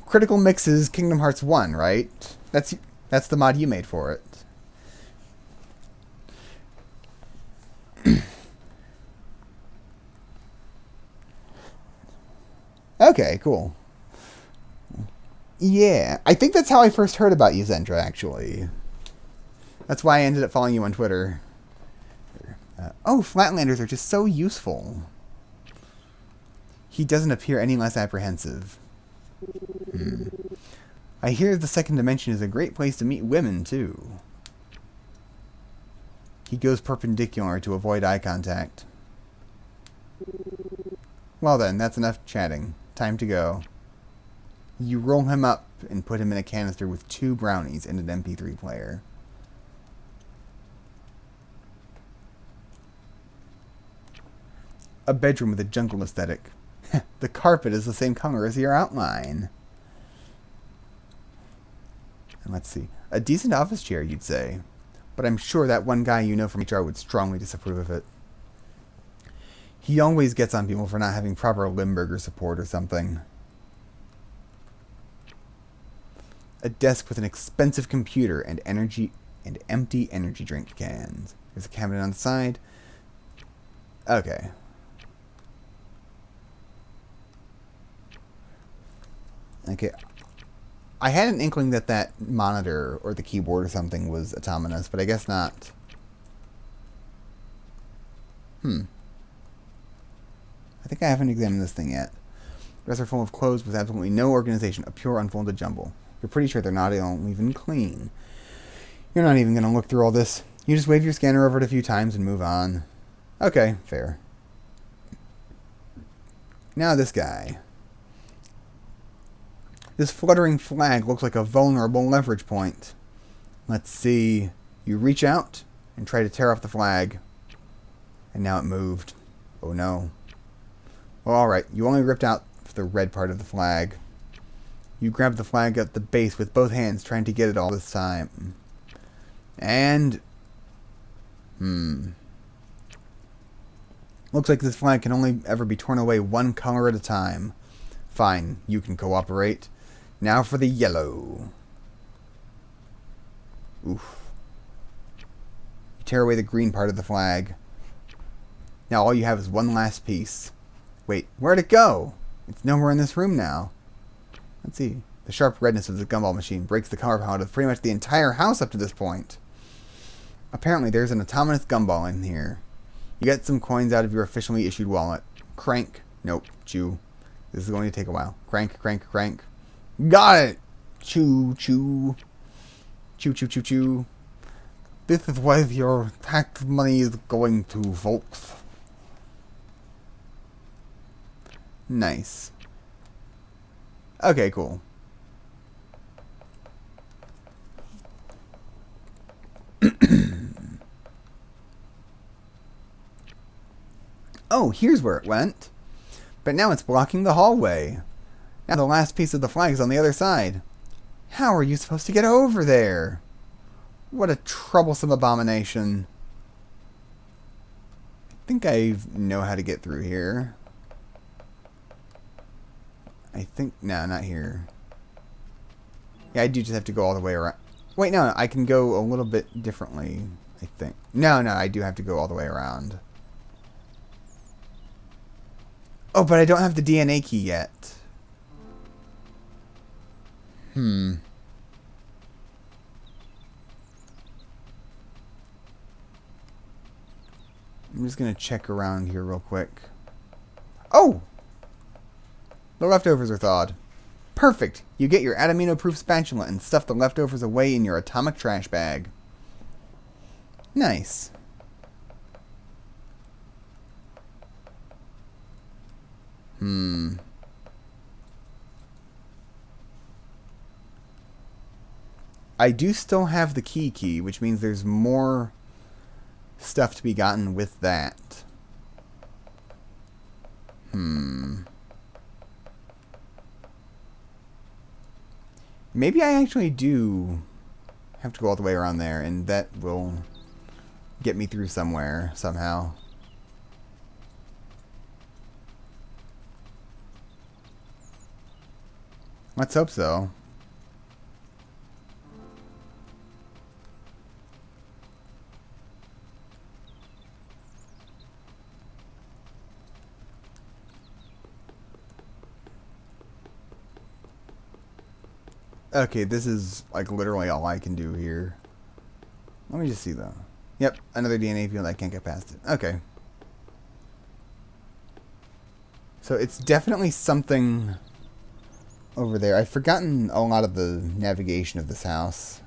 Critical Mix is Kingdom Hearts 1, right? That's the mod you made for it. Okay, cool. Yeah, I think that's how I first heard about you, Zendra, actually. That's why I ended up following you on Twitter. Oh, Flatlanders are just so useful. He doesn't appear any less apprehensive. I hear the second dimension is a great place to meet women, too. He goes perpendicular to avoid eye contact. Well then, that's enough chatting. Time to go. You roll him up and put him in a canister with 2 brownies and an MP3 player. A bedroom with a jungle aesthetic. The carpet is the same color as your outline. And let's see. A decent office chair, you'd say. But I'm sure that one guy you know from HR would strongly disapprove of it. He always gets on people for not having proper Limburger support or something. A desk with an expensive computer and empty energy drink cans. There's a cabinet on the side. Okay. Okay. I had an inkling that that monitor or the keyboard or something was Atominous, but I guess not. I think I haven't examined this thing yet. Dresser full of clothes with absolutely no organization. A pure unfolded jumble. You're pretty sure they're not even clean. You're not even going to look through all this. You just wave your scanner over it a few times and move on. Okay, fair. Now this guy. This fluttering flag looks like a vulnerable leverage point. Let's see. You reach out and try to tear off the flag. And now it moved. Oh no. Well, alright. You only ripped out the red part of the flag. You grab the flag at the base with both hands, trying to get it all this time. And... Looks like this flag can only ever be torn away one color at a time. Fine, you can cooperate. Now for the yellow. Oof. You tear away the green part of the flag. Now all you have is one last piece. Wait, where'd it go? It's nowhere in this room now. Let's see. The sharp redness of the gumball machine breaks the color palette of pretty much the entire house up to this point. Apparently there's an Atominous gumball in here. You get some coins out of your officially issued wallet. Crank. Nope. Chew. This is going to take a while. Crank, crank, crank. Got it! Chew, chew. Chew, chew, chew, chew. This is where your tax money is going to, folks. Nice. Okay, cool. Oh, here's where it went. But now it's blocking the hallway. Now the last piece of the flag is on the other side. How are you supposed to get over there? What a troublesome abomination. I think I know how to get through here. I think... No, not here. Yeah, I do just have to go all the way around. Wait, no, I can go a little bit differently, I think. No, I do have to go all the way around. Oh, but I don't have the DNA key yet. I'm just going to check around here real quick. Oh! The leftovers are thawed. Perfect! You get your Atominous-proof spatula and stuff the leftovers away in your atomic trash bag. Nice. I do still have the key, which means there's more stuff to be gotten with that. Maybe I actually do have to go all the way around there, and that will get me through somewhere, somehow. Let's hope so. Okay, this is like literally all I can do here. Let me just see though. Yep, another DNA field. I can't get past it. Okay. So it's definitely something over there. I've forgotten a lot of the navigation of this house.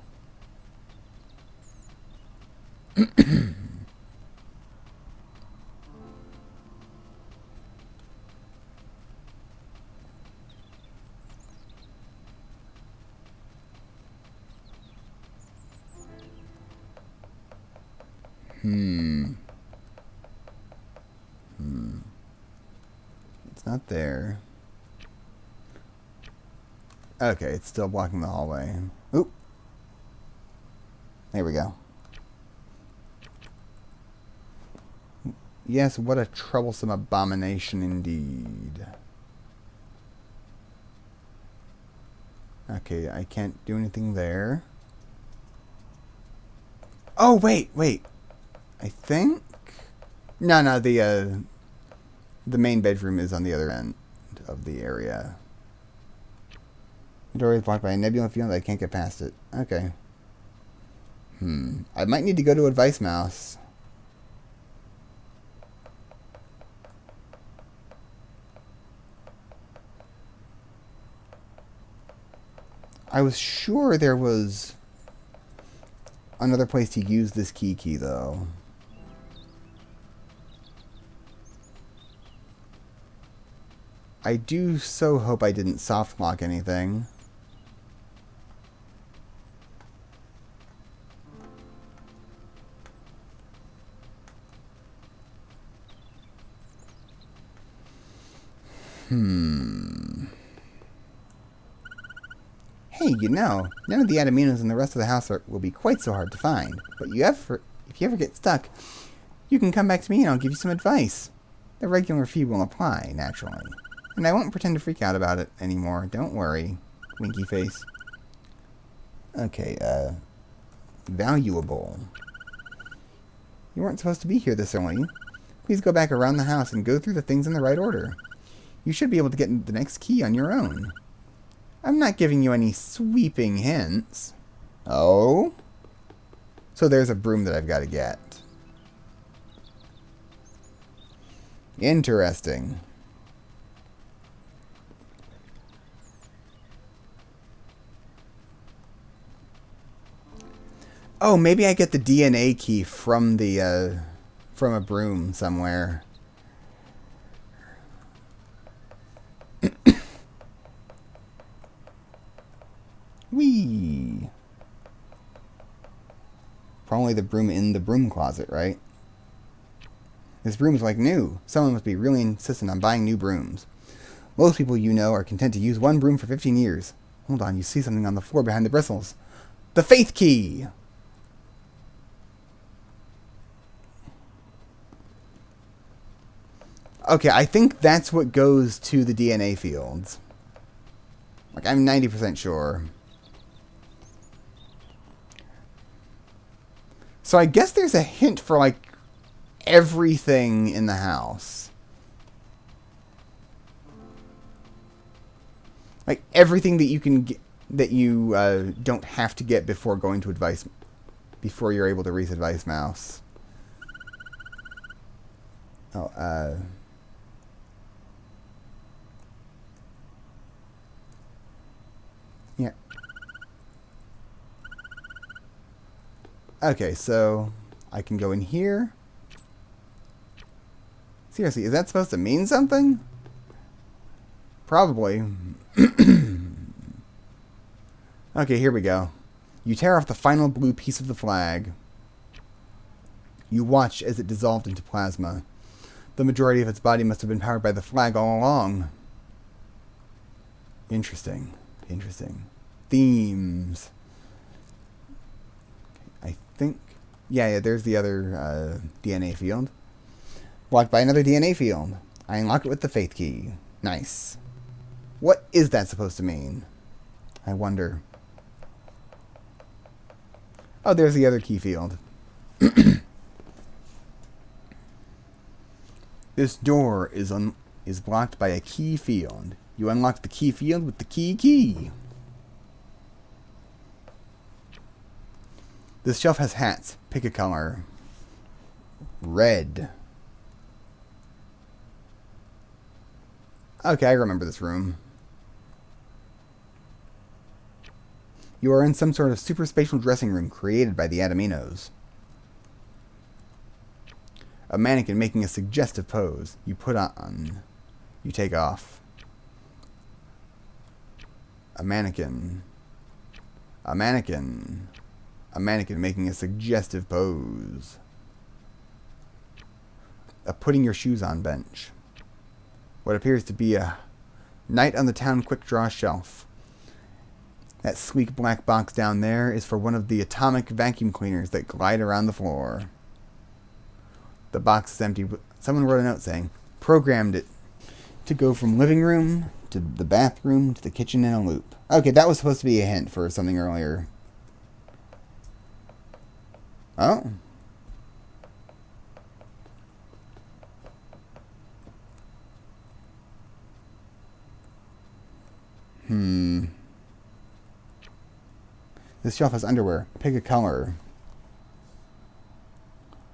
It's not there. Okay, it's still blocking the hallway. Oop. There we go. Yes, what a troublesome abomination indeed. Okay, I can't do anything there. Oh, wait. I think... No, the main bedroom is on the other end of the area. The door is blocked by a nebula field. I can't get past it. Okay. I might need to go to Advice Mouse. I was sure there was another place to use this key though. I do so hope I didn't soft lock anything. Hey, none of the Atominous in the rest of the house will be quite so hard to find. But if you ever get stuck, you can come back to me and I'll give you some advice. The regular fee will apply, naturally. And I won't pretend to freak out about it anymore. Don't worry. Winky face. Okay, valuable. You weren't supposed to be here this early. Please go back around the house and go through the things in the right order. You should be able to get the next key on your own. I'm not giving you any sweeping hints. Oh? So there's a broom that I've got to get. Interesting. Oh, maybe I get the DNA key from from a broom somewhere. Whee! Probably the broom in the broom closet, right? This broom is like new. Someone must be really insistent on buying new brooms. Most people you know are content to use one broom for 15 years. Hold on, you see something on the floor behind the bristles. The faith key! Okay, I think that's what goes to the DNA fields. Like, I'm 90% sure. So I guess there's a hint for, like, everything in the house. Like, everything that you can get, that you don't have to get before going to Advice, before you're able to reach Advice Mouse. Oh, yeah. Okay, so I can go in here. Seriously, is that supposed to mean something? Probably. Okay, here we go. You tear off the final blue piece of the flag. You watch as it dissolved into plasma. The majority of its body must have been powered by the flag all along. Interesting. Interesting. Themes. I think... Yeah, there's the other DNA field. Blocked by another DNA field. I unlock it with the faith key. Nice. What is that supposed to mean? I wonder. Oh, there's the other key field. This door is blocked by a key field. You unlock the key field with the key. This shelf has hats. Pick a color. Red. Okay, I remember this room. You are in some sort of super spatial dressing room created by the Atominos. A mannequin making a suggestive pose. You put on. You take off. A mannequin. A mannequin. A mannequin making a suggestive pose. A putting your shoes on bench. What appears to be a Night on the Town quick draw shelf. That sleek black box down there is for one of the atomic vacuum cleaners that glide around the floor. The box is empty. Someone wrote a note saying, programmed it to go from living room to the bathroom to the kitchen in a loop. Okay, that was supposed to be a hint for something earlier. Oh. This shelf has underwear. Pick a color.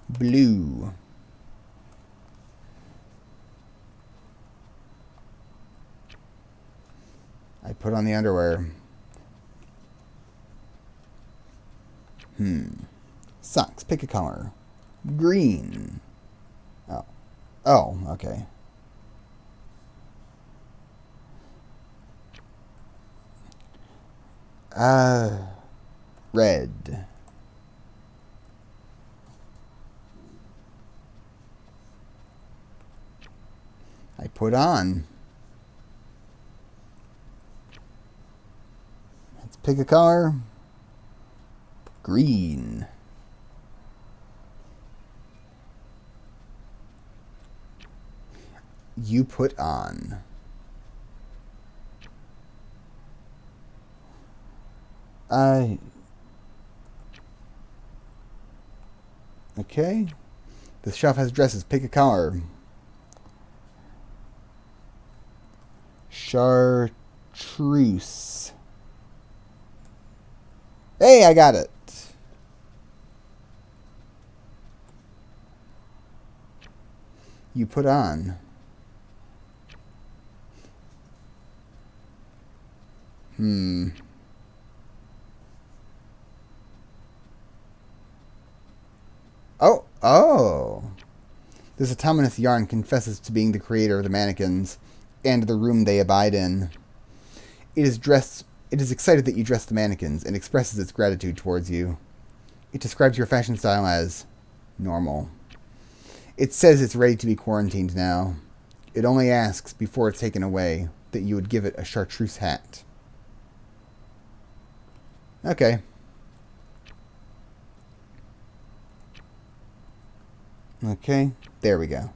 Blue. I put on the underwear. Socks. Pick a color. Green. Oh. Oh, okay. Red. I put on. Let's pick a color. Green. You put on. Okay. The shelf has dresses. Pick a color. Chartreuse. Hey, I got it. You put on. Oh. This Atominous yarn confesses to being the creator of the mannequins and the room they abide in. It is excited that you dress the mannequins and expresses its gratitude towards you. It describes your fashion style as normal. It says it's ready to be quarantined now. It only asks, before it's taken away, that you would give it a chartreuse hat. Okay. Okay, there we go.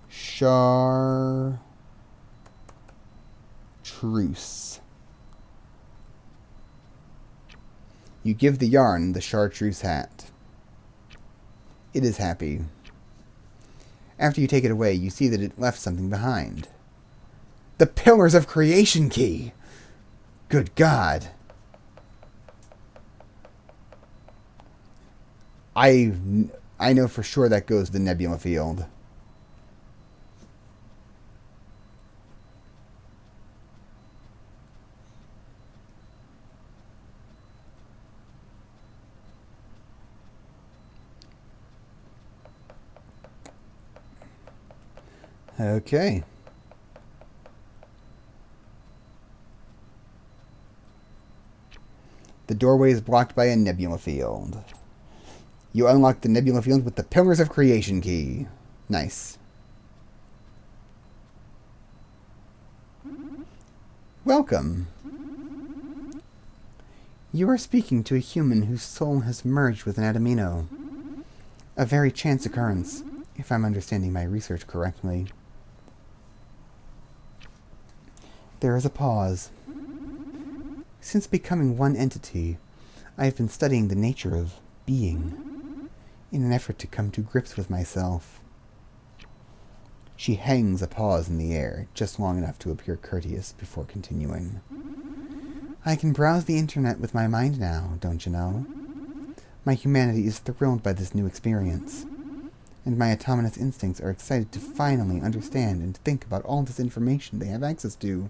Chartreuse. You give the yarn the chartreuse hat. It is happy. After you take it away, you see that it left something behind. The Pillars of Creation key! Good God. I know for sure that goes to the Nebula field. Okay. The doorway is blocked by a Nebula field. You unlock the Nebula field with the Pillars of Creation key. Nice. Welcome. You are speaking to a human whose soul has merged with an Atomino. A very chance occurrence, if I'm understanding my research correctly. There is a pause. Since becoming one entity, I have been studying the nature of being, in an effort to come to grips with myself. She hangs a pause in the air, just long enough to appear courteous before continuing. I can browse the internet with my mind now, don't you know? My humanity is thrilled by this new experience, and my Atominous instincts are excited to finally understand and think about all this information they have access to.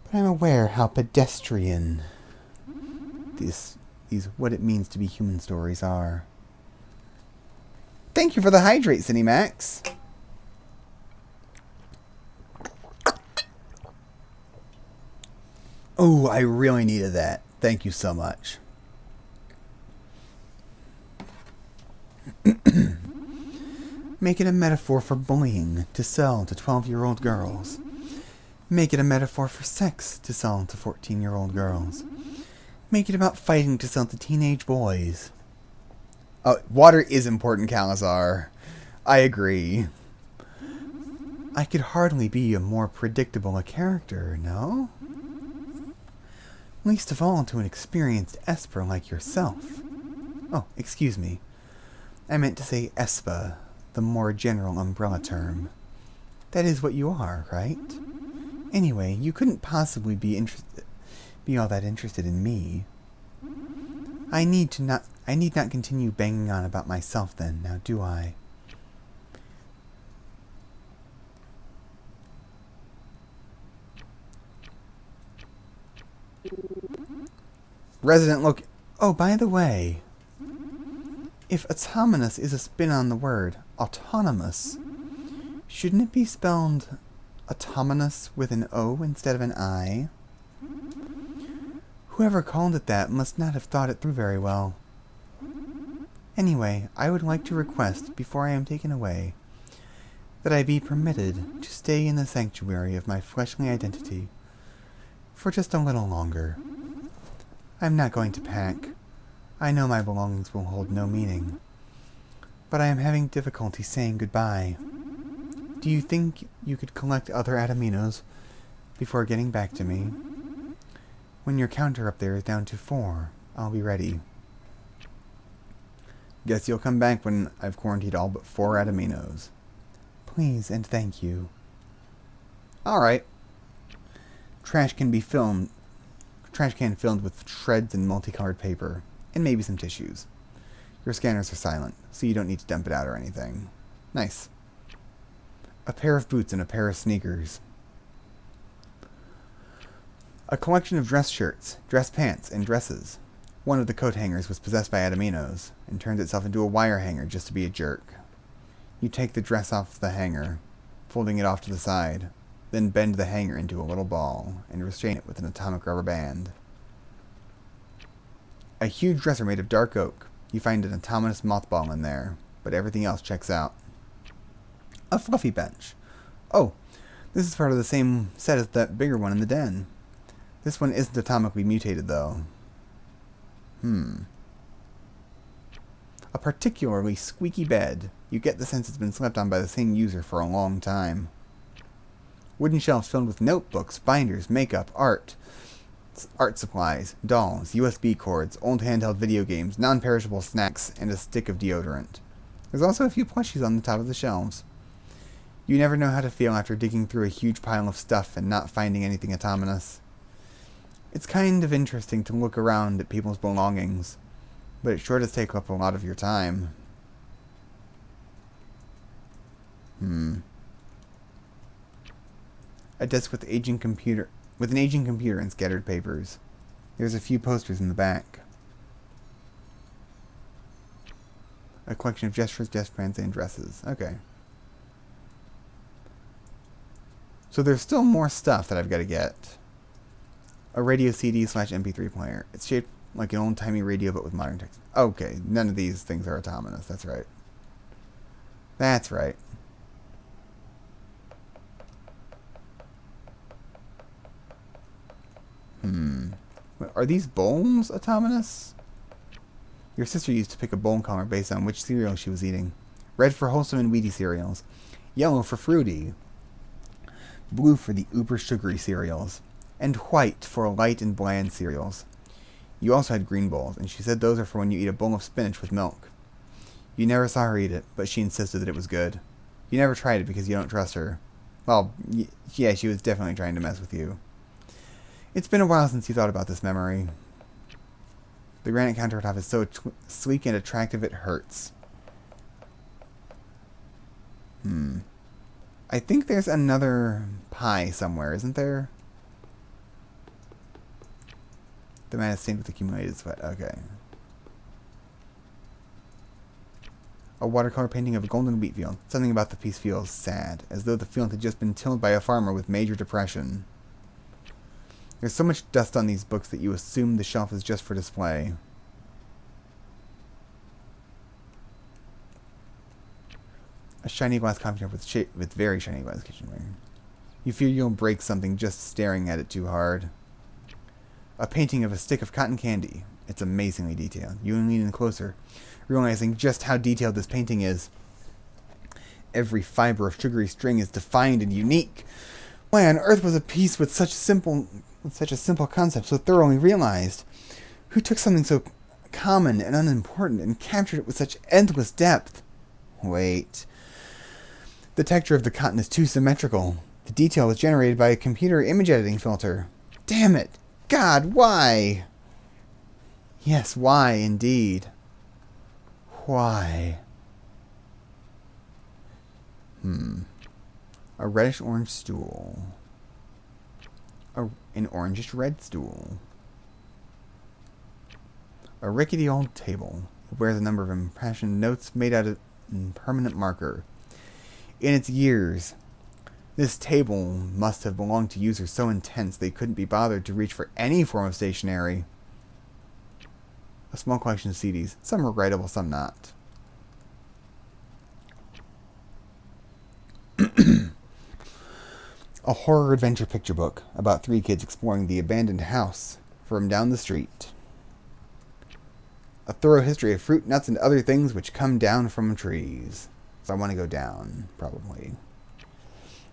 But I'm aware how pedestrian these what it means to be human stories are. Thank you for the hydrate, Cinemax. Oh, I really needed that. Thank you so much. Make it a metaphor for bullying to sell to 12-year-old girls. Make it a metaphor for sex to sell to 14-year-old girls. Make it about fighting to sell to teenage boys. Oh, water is important, Calazar. I agree. I could hardly be a more predictable a character, no? Least of all to an experienced Esper like yourself. Oh, excuse me. I meant to say Espa, the more general umbrella term. That is what you are, right? Anyway, you couldn't possibly be all that interested in me. I need not continue banging on about myself then, now do I? Resident look. Oh, by the way, if Atominous is a spin on the word autonomous, shouldn't it be spelled Atominous with an O instead of an I? Whoever called it that must not have thought it through very well. Anyway, I would like to request, before I am taken away, that I be permitted to stay in the sanctuary of my fleshly identity for just a little longer. I'm not going to pack. I know my belongings will hold no meaning. But I am having difficulty saying goodbye. Do you think you could collect other Atominos before getting back to me? When your counter up there is down to 4, I'll be ready. Guess you'll come back when I've quarantined all but 4 Atominos. Please and thank you. Alright. Trash can filled with shreds and multicolored paper, and maybe some tissues. Your scanners are silent, so you don't need to dump it out or anything. Nice. A pair of boots and a pair of sneakers. A collection of dress shirts, dress pants, and dresses. One of the coat hangers was possessed by Atominos, and turned itself into a wire hanger just to be a jerk. You take the dress off the hanger, folding it off to the side, then bend the hanger into a little ball, and restrain it with an atomic rubber band. A huge dresser made of dark oak. You find an Atominous mothball in there, but everything else checks out. A fluffy bench. Oh, this is part of the same set as that bigger one in the den. This one isn't atomically mutated, though. A particularly squeaky bed. You get the sense it's been slept on by the same user for a long time. Wooden shelves filled with notebooks, binders, makeup, art supplies, dolls, USB cords, old handheld video games, non-perishable snacks, and a stick of deodorant. There's also a few plushies on the top of the shelves. You never know how to feel after digging through a huge pile of stuff and not finding anything Atominous. It's kind of interesting to look around at people's belongings, but it sure does take up a lot of your time. A desk with an aging computer and scattered papers. There's a few posters in the back. A collection of gestures, desk pants, and dresses. Okay. So there's still more stuff that I've got to get. A radio CD/MP3 player. It's shaped like an old-timey radio but with modern text. Okay, none of these things are Atominous. That's right. That's right. Are these bowls Atominous? Your sister used to pick a bowl color based on which cereal she was eating. Red for wholesome and weedy cereals. Yellow for fruity. Blue for the uber sugary cereals. And white for light and bland cereals. You also had green bowls, and she said those are for when you eat a bowl of spinach with milk. You never saw her eat it, but she insisted that it was good. You never tried it because you don't trust her. Well, yeah, she was definitely trying to mess with you. It's been a while since you thought about this memory. The granite countertop is so sleek and attractive it hurts. I think there's another pie somewhere, isn't there? The man is stained with accumulated sweat. Okay. A watercolor painting of a golden wheat field. Something about the piece feels sad, as though the field had just been tilled by a farmer with major depression. There's so much dust on these books that you assume the shelf is just for display. A shiny glass coffee cup with very shiny glass kitchenware. You fear you'll break something just staring at it too hard. A painting of a stick of cotton candy. It's amazingly detailed. You lean in closer, realizing just how detailed this painting is. Every fiber of sugary string is defined and unique. Why on earth was a piece with such a simple concept so thoroughly realized? Who took something so common and unimportant and captured it with such endless depth? Wait. The texture of the cotton is too symmetrical. The detail was generated by a computer image editing filter. Damn it! God, why? Yes, why indeed? Why? A reddish-orange stool. An orangish red stool. A rickety old table. It bears a number of impassioned notes made out of permanent marker. In its years, this table must have belonged to users so intense they couldn't be bothered to reach for any form of stationery. A small collection of CDs, some regrettable, some not. A horror adventure picture book about 3 kids exploring the abandoned house from down the street. A thorough history of fruit, nuts, and other things which come down from trees. So I want to go down, probably.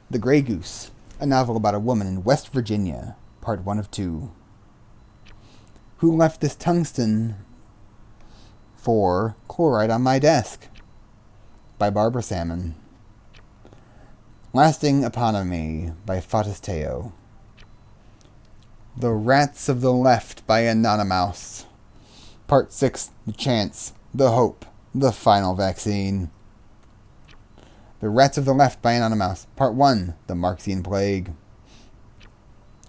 The Grey Goose, a novel about a woman in West Virginia, part 1 of 2. Who left this tungsten for chloride on my desk? By Barbara Salmon. Lasting Eponemy by Fatis Teo. The Rats of the Left by Anonymous. Part 6, The Chance, The Hope, The Final Vaccine. The Rats of the Left by Anonymous. Part 1, The Marxian Plague.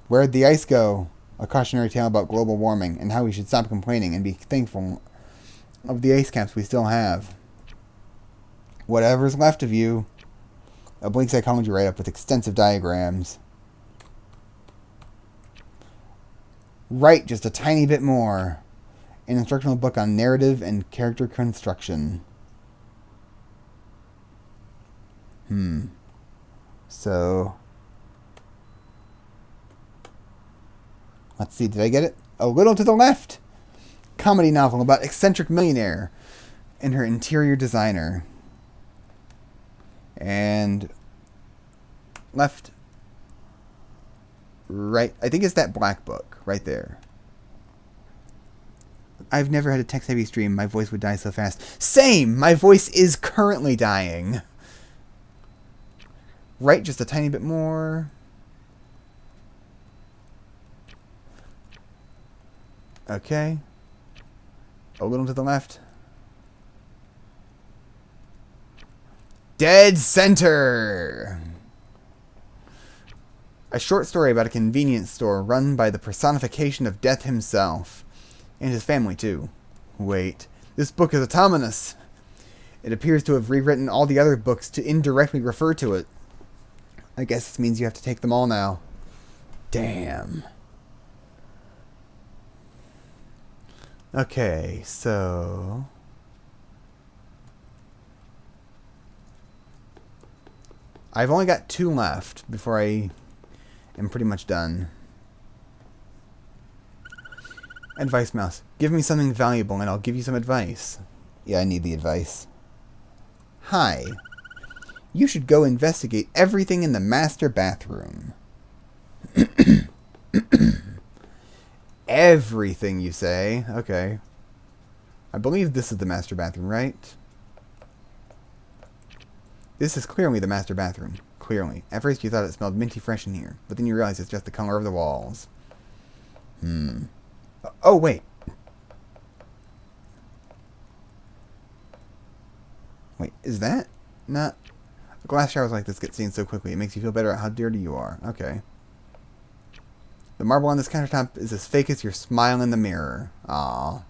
Where'd the ice go? A cautionary tale about global warming and how we should stop complaining and be thankful of the ice caps we still have. Whatever's left of you. A bleak psychology write-up with extensive diagrams. Write just a tiny bit more. An instructional book on narrative and character construction. So, let's see, did I get it? A Little to the Left. Comedy novel about eccentric millionaire and her interior designer. And left, right, I think it's that black book right there. I've never had a text-heavy stream. My voice would die so fast. Same! My voice is currently dying. Right, just a tiny bit more. Okay. A little to the left. Dead Center! A short story about a convenience store run by the personification of death himself. And his family, too. Wait. This book is Atominous. It appears to have rewritten all the other books to indirectly refer to it. I guess this means you have to take them all now. Damn. Okay, so... I've only got 2 left before I am pretty much done. Advice mouse. Give me something valuable and I'll give you some advice. Yeah, I need the advice. Hi. You should go investigate everything in the master bathroom. Everything, you say? Okay. I believe this is the master bathroom, right? This is clearly the master bathroom. clearly. At first you thought it smelled minty fresh in here, but then you realized it's just the color of the walls. Oh, wait. Wait, is that not... Glass showers like this get seen so quickly. It makes you feel better at how dirty you are. Okay. The marble on this countertop is as fake as your smile in the mirror. Aww.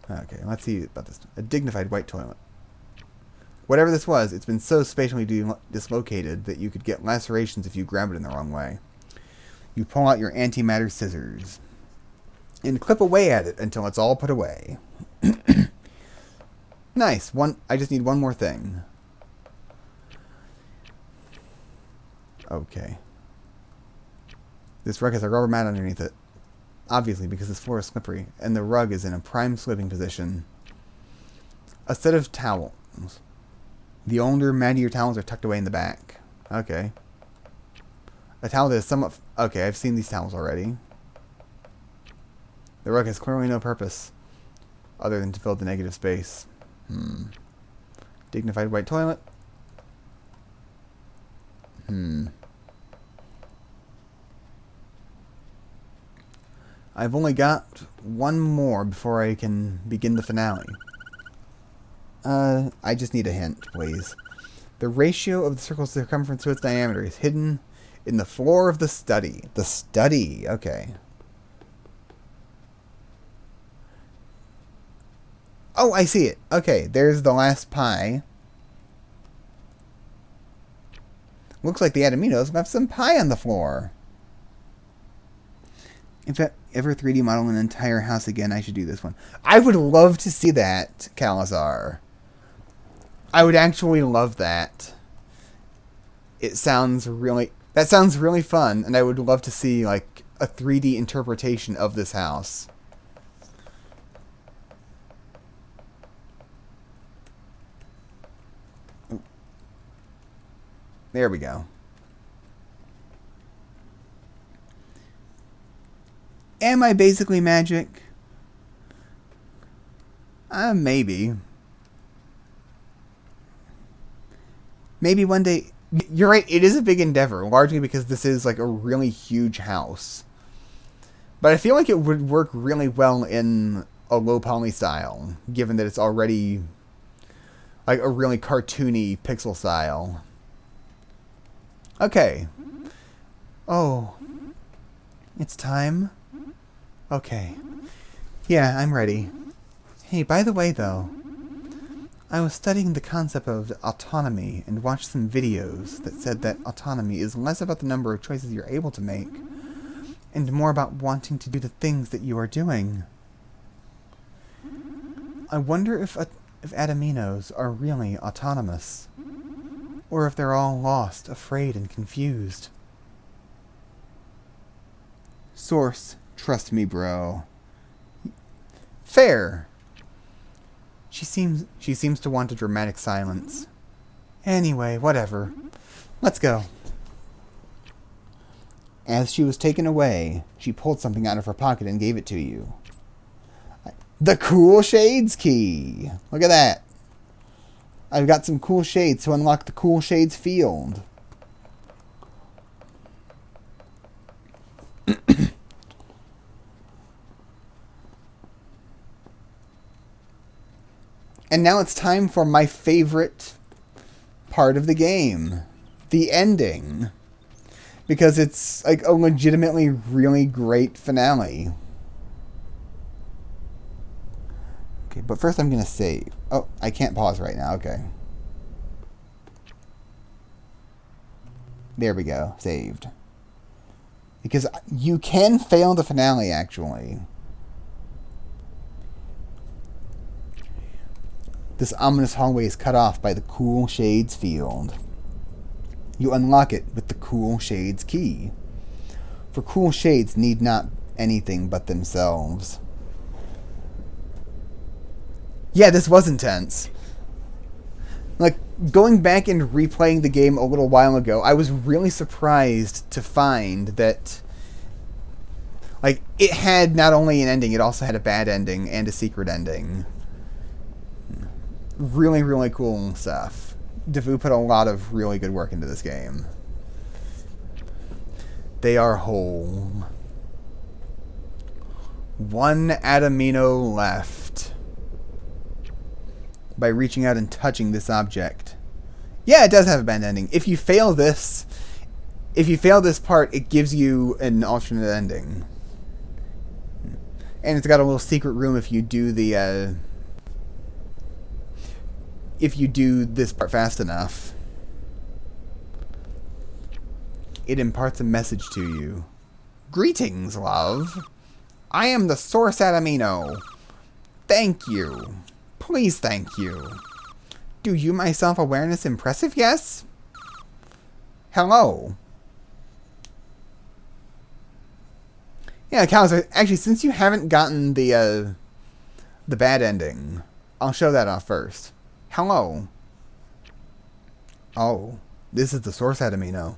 Okay, let's see about this. A dignified white toilet. Whatever this was, it's been so spatially dislocated that you could get lacerations if you grab it in the wrong way. You pull out your antimatter scissors and clip away at it until it's all put away. Nice. I just need one more thing. Okay. This rug has a rubber mat underneath it. Obviously, because this floor is slippery, and the rug is in a prime slipping position. A set of towels. The older, mattier towels are tucked away in the back. Okay. A towel that is somewhat... Okay, I've seen these towels already. The rug has clearly no purpose other than to fill the negative space. Dignified white toilet. I've only got one more before I can begin the finale. I just need a hint, please. The ratio of the circle's circumference to its diameter is hidden in the floor of the study. The study, okay. Oh, I see it. Okay, there's the last pie. Looks like the Atominos left some pie on the floor. If I ever 3D model an entire house again, I should do this one. I would love to see that, Calazar. I would actually love that. It sounds really... That sounds really fun, and I would love to see, like, a 3D interpretation of this house. There we go. Am I basically magic? Maybe. Maybe one day... You're right, it is a big endeavor, largely because this is like a really huge house. But I feel like it would work really well in a low poly style, given that it's already like a really cartoony pixel style. Okay. Oh. It's time? Okay. Yeah, I'm ready. Hey, by the way though, I was studying the concept of autonomy and watched some videos that said that autonomy is less about the number of choices you're able to make and more about wanting to do the things that you are doing. I wonder if Atominos are really autonomous, or if they're all lost, afraid, and confused. Source, trust me, bro. Fair. She seems to want a dramatic silence. Anyway, whatever. Let's go. As she was taken away, she pulled something out of her pocket and gave it to you. The Cool Shades key! Look at that. I've got some cool shades to unlock the Cool Shades field. And now it's time for my favorite part of the game. The ending. Because it's like a legitimately really great finale. Okay, but first I'm going to save. Oh, I can't pause right now. Okay. There we go. Saved. Because you can fail the finale, actually. This ominous hallway is cut off by the Cool Shades field. You unlock it with the Cool Shades key. For Cool Shades need not anything but themselves. Yeah, this was intense. Like, going back and replaying the game a little while ago, I was really surprised to find that, like, it had not only an ending, it also had a bad ending and a secret ending. Really, really cool stuff. Devu put a lot of really good work into this game. They are home. One Atomino left. By reaching out and touching this object. Yeah, it does have a bad ending. If you fail this part, it gives you an alternate ending. And it's got a little secret room if you do the if you do this part fast enough. It imparts a message to you. Greetings, love. I am the Source Atomino. Thank you. Please thank you. Do you my self-awareness impressive? Yes? Hello. Yeah, cows. Actually, since you haven't gotten the bad ending, I'll show that off first. Hello. Oh, this is the Source Atomino.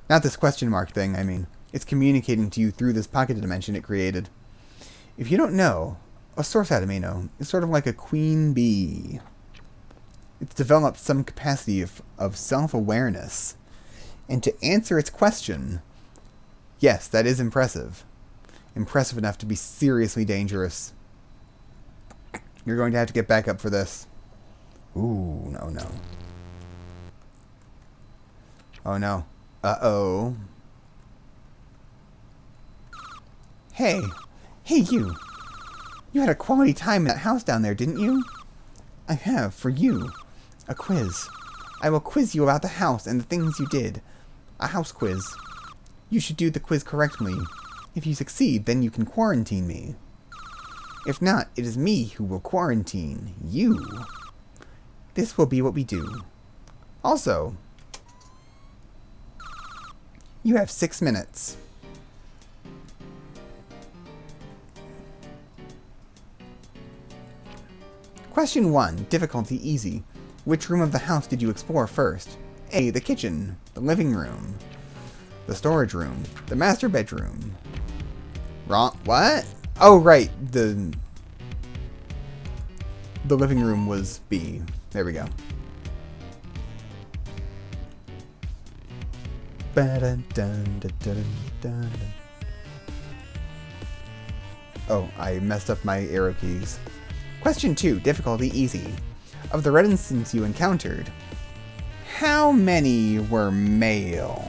Not this question mark thing, I mean. It's communicating to you through this pocket dimension it created. If you don't know, a Source Atomino is sort of like a queen bee. It's developed some capacity of self-awareness. And to answer its question, yes, that is impressive. Impressive enough to be seriously dangerous. You're going to have to get back up for this. Ooh, no, no. Oh, no. Uh-oh. Hey. Hey, you. You had a quality time in that house down there, didn't you? I have, for you. A quiz. I will quiz you about the house and the things you did. A house quiz. You should do the quiz correctly. If you succeed, then you can quarantine me. If not, it is me who will quarantine you. This will be what we do. Also, you have 6 minutes. Question 1. Difficulty easy. Which room of the house did you explore first? A. The kitchen. The living room. The storage room. The master bedroom. Wrong. What? Oh, right. The living room was B. There we go. Oh, I messed up my arrow keys. Question 2. Difficulty easy. Of the red instants you encountered, how many were male?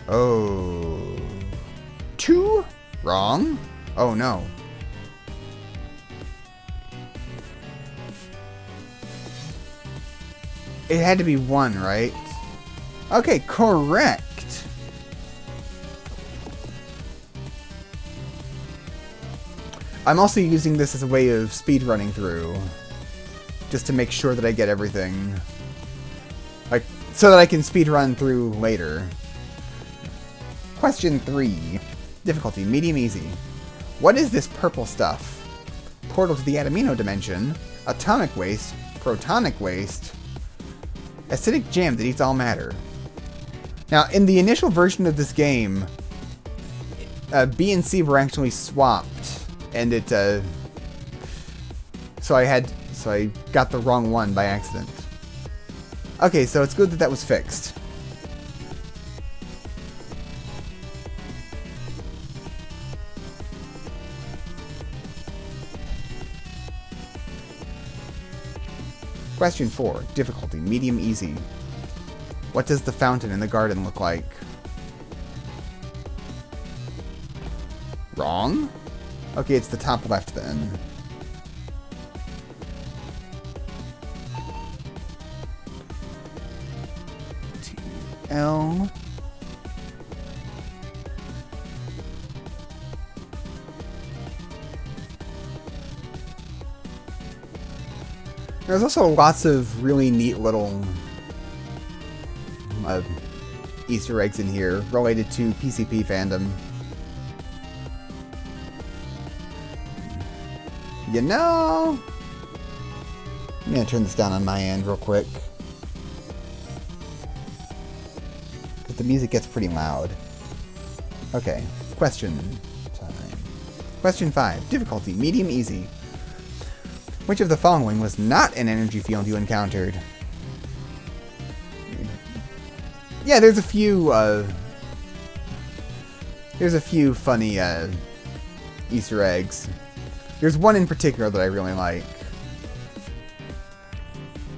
Oh. 2? Wrong? Oh no. It had to be 1, right? Okay, correct. I'm also using this as a way of speed running through, just to make sure that I get everything, like, so that I can speed run through later. Question 3. Difficulty medium easy. What is this purple stuff? Portal to the Atomino dimension, atomic waste, protonic waste, acidic jam that eats all matter. Now, in the initial version of this game, B and C were actually swapped. And it, so I got the wrong one by accident. Okay, so it's good that that was fixed. Question 4. Difficulty medium easy. What does the fountain in the garden look like? Wrong? Okay, it's the top left then. L. There's also lots of really neat little Easter eggs in here related to PCP fandom. You know, I'm gonna turn this down on my end real quick, because the music gets pretty loud. Okay, question time. Question 5. Difficulty, medium, easy. Which of the following was not an energy field you encountered? Yeah, there's a few funny Easter eggs. There's one in particular that I really like.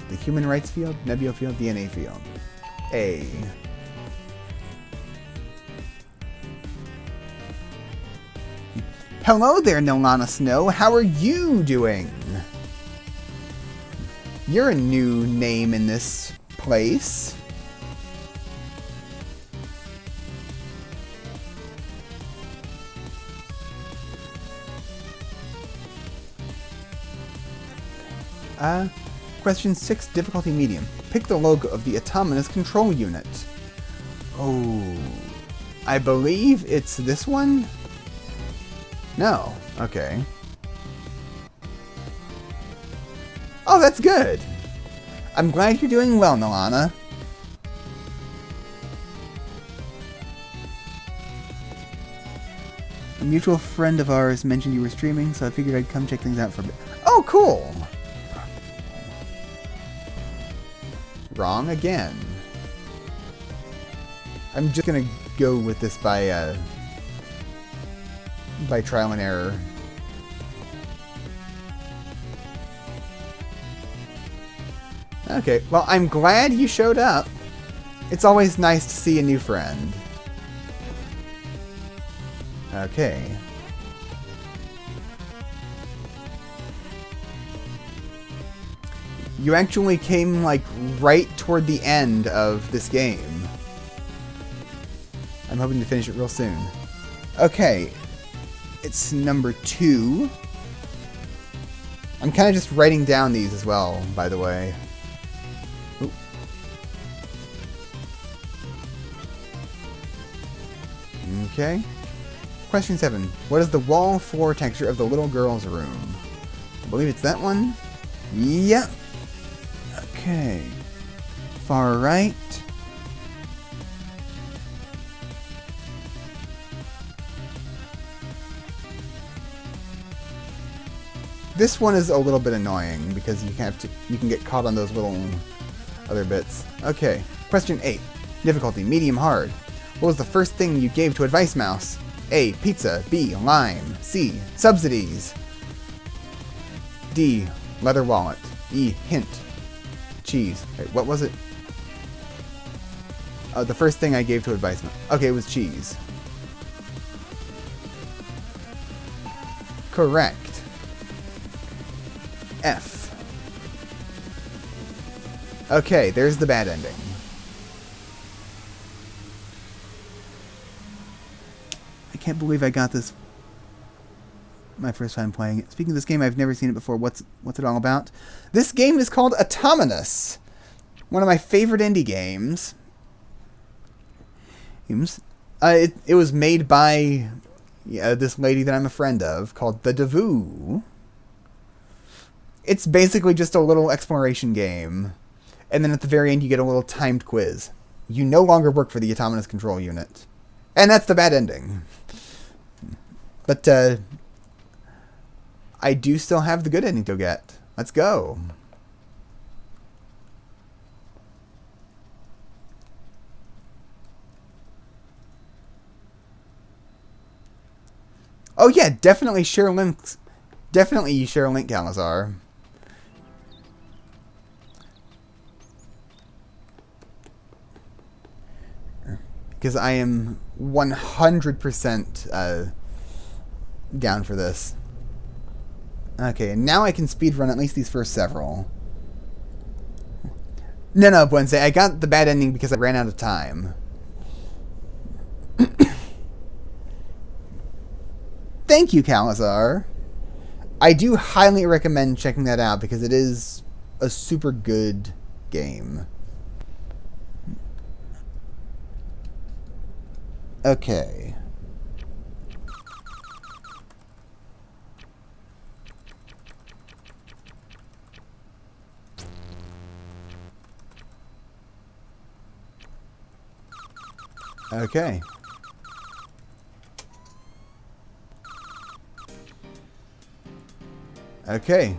The human rights field, nebula field, DNA field. A. Hello there, Nolana Snow. How are you doing? You're a new name in this place. Question 6, difficulty medium. Pick the logo of the Atominous control unit. Oh, I believe it's this one? No. Okay. Oh, that's good. I'm glad you're doing well, Nolana. A mutual friend of ours mentioned you were streaming, so I figured I'd come check things out for a bit. Oh, cool! Wrong again. I'm just gonna go with this by trial and error. Okay, well, I'm glad you showed up. It's always nice to see a new friend. Okay. You actually came, like, right toward the end of this game. I'm hoping to finish it real soon. Okay. It's number 2. I'm kind of just writing down these as well, by the way. Ooh. Okay. Question 7. What is the wall floor texture of the little girl's room? I believe it's that one. Yep. Okay. Far right. This one is a little bit annoying because you can get caught on those little other bits. Okay. Question 8. Difficulty medium hard. What was the first thing you gave to Advice Mouse? A. Pizza. B. Lime. C. Subsidies. D. Leather wallet. E. Hint. Cheese. Wait, what was it? The first thing I gave to Advice Mouse. Okay, it was cheese. Correct. F. Okay, there's the bad ending. I can't believe I got this my first time playing it. Speaking of this game, I've never seen it before. What's it all about? This game is called Atominous. One of my favorite indie games. It was made by this lady that I'm a friend of called The Devoo. It's basically just a little exploration game. And then at the very end, you get a little timed quiz. You no longer work for the Atominous control unit. And that's the bad ending. But, I do still have the good ending to get. Let's go. Oh yeah, definitely share links. Definitely you share a link, Calazar. Because I am 100% down for this. Okay, and now I can speedrun at least these first several. No, Wednesday. I got the bad ending because I ran out of time. Thank you, Calazar. I do highly recommend checking that out because it is a super good game. Okay. Okay. Okay.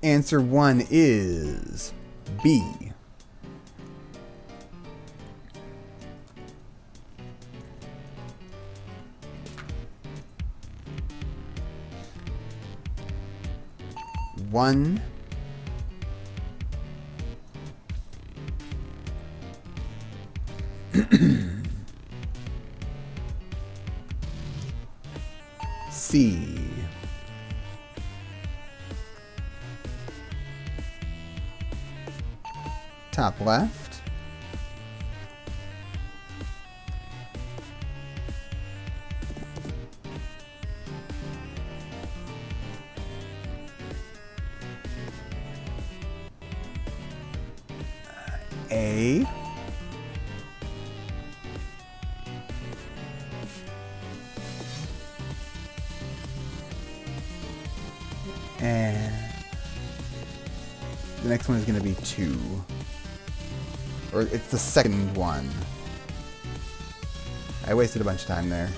Answer 1 is B. One. C. Top left. A. And the next one is going to be 2. Or it's the second one. I wasted a bunch of time there.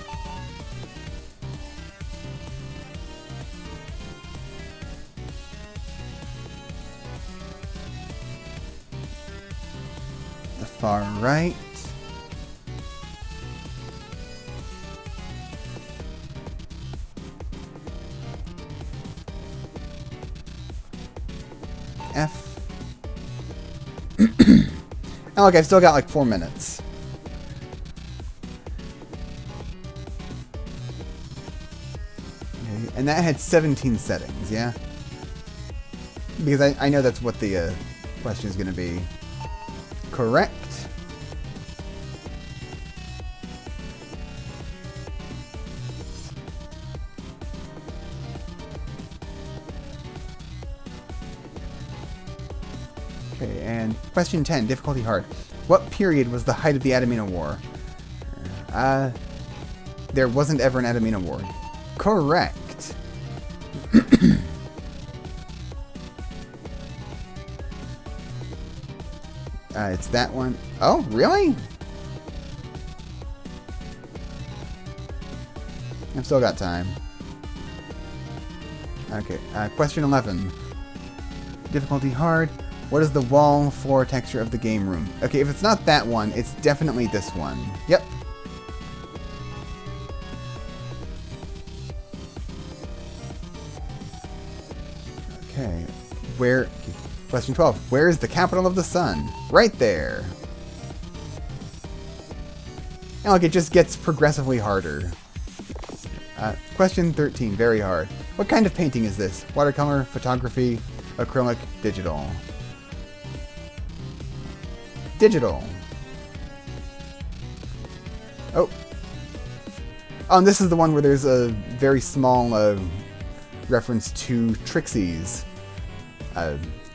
The far right. F. Oh, look, I've still got like 4 minutes. Okay, and that had 17 settings, yeah? Because I know that's what the question is going to be. Correct. Okay, and question 10, difficulty hard. What period was the height of the Atominous War? There wasn't ever an Atominous War. Correct. It's that one. Oh, really? I've still got time. Okay, question 11. Difficulty hard. What is the wall floor texture of the game room? Okay, if it's not that one, it's definitely this one. Yep. Okay. Where... Question 12. Where is the capital of the sun? Right there. And look, it just gets progressively harder. Question 13. Very hard. What kind of painting is this? Watercolor, photography, acrylic, digital. Digital. Oh. Oh, and this is the one where there's a very small reference to Trixie's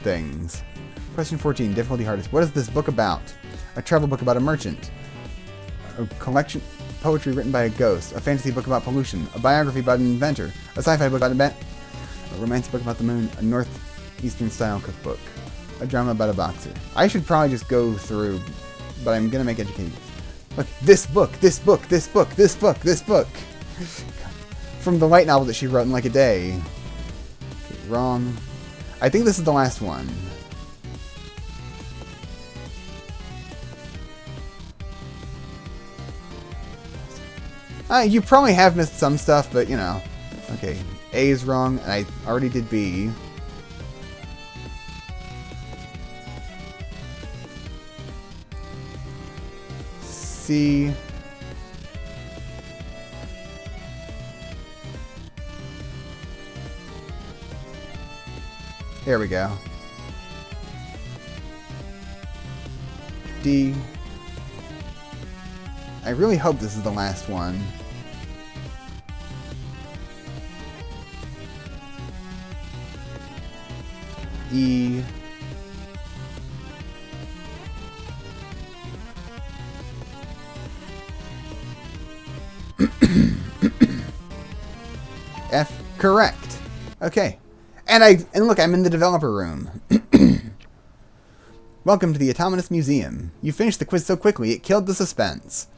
things. Question 14, difficulty hardest. What is this book about? A travel book about a merchant. A collection poetry written by a ghost. A fantasy book about pollution. A biography about an inventor. A sci-fi book about a romance book about the moon. A northeastern style cookbook. A drama about a boxer. I should probably just go through, but I'm gonna make educated. Look, this book, this book, this book, this book, this book. From the light novel that she wrote in like a day. Okay, wrong. I think this is the last one. You probably have missed some stuff, but you know. Okay, A is wrong, and I already did B. C. There we go. D. I really hope this is the last one. E. F. Correct. Okay. And look, I'm in the developer room. Welcome to the Atominous Museum. You finished the quiz so quickly, it killed the suspense.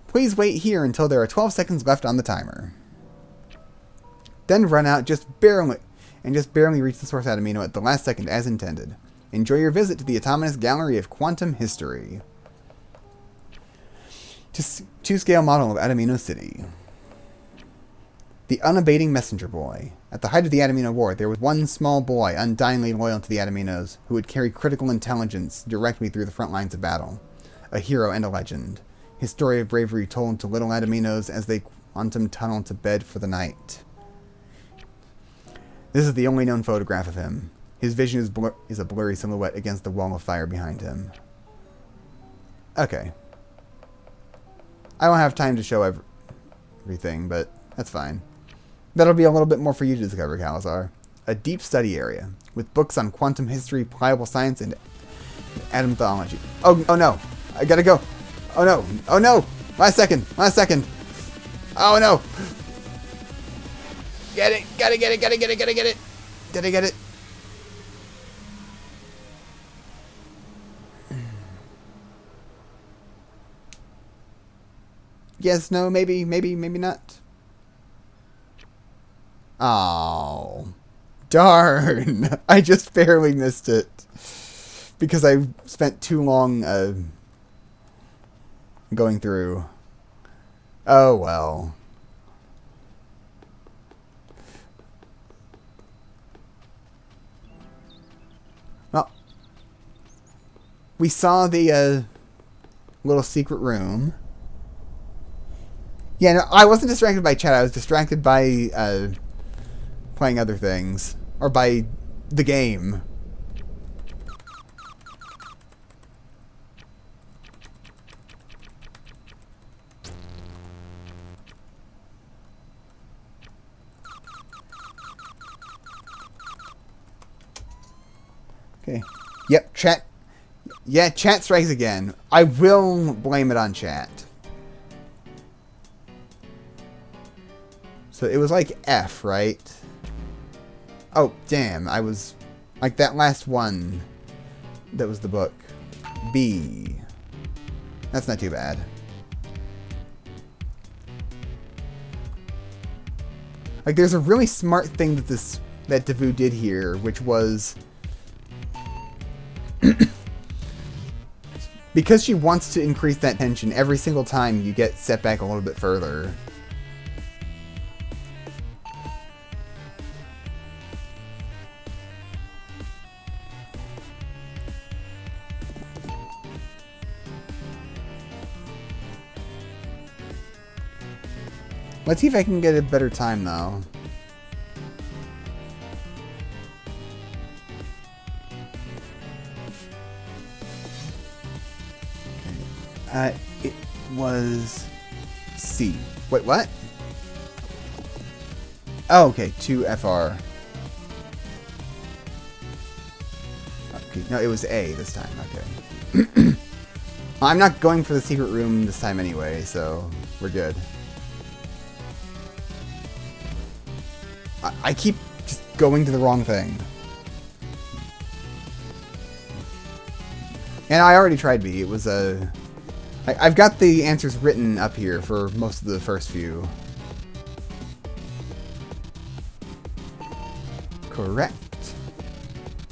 Please wait here until there are 12 seconds left on the timer. then run out just barely reach the source Atomino at the last second as intended. Enjoy your visit to the Atominous Gallery of Quantum History. Two-scale model of Atomino City. The unabating messenger boy. At the height of the Atomino War, there was one small boy undyingly loyal to the Atominos who would carry critical intelligence directly through the front lines of battle. A hero and a legend. His story of bravery told to little Atominos as they quantum tunneled to bed for the night. This is the only known photograph of him. His vision is a blurry silhouette against the wall of fire behind him. Okay. I don't have time to show everything, but that's fine. That'll be a little bit more for you to discover, Calazar. A deep study area, with books on quantum history, pliable science, and atom theology. Oh no! I gotta go! Oh no! Oh no! Last second! Last second! Oh no! Get it! Gotta get it! Gotta get it! Gotta get it! Did I get it? Yes, no, maybe not. Oh, darn. I just barely missed it. Because I spent too long going through. Oh, well. Well, we saw the little secret room. Yeah, no, I wasn't distracted by chat. I was distracted by playing other things. Or by the game. Okay. Yep, chat. Yeah, chat strikes again. I will blame it on chat. So it was like F, right? Oh, damn. I was... like that last one. That was the book. B. That's not too bad. Like, there's a really smart thing that that Devu did here, which was... because she wants to increase that tension, every single time you get set back a little bit further. Let's see if I can get a better time, though. It was C. Wait, what? Oh, okay, 2FR. Okay, no, it was A this time, okay. I'm not going for the secret room this time anyway, so we're good. I keep just going to the wrong thing. And I already tried B. It was a... I've got the answers written up here for most of the first few. Correct.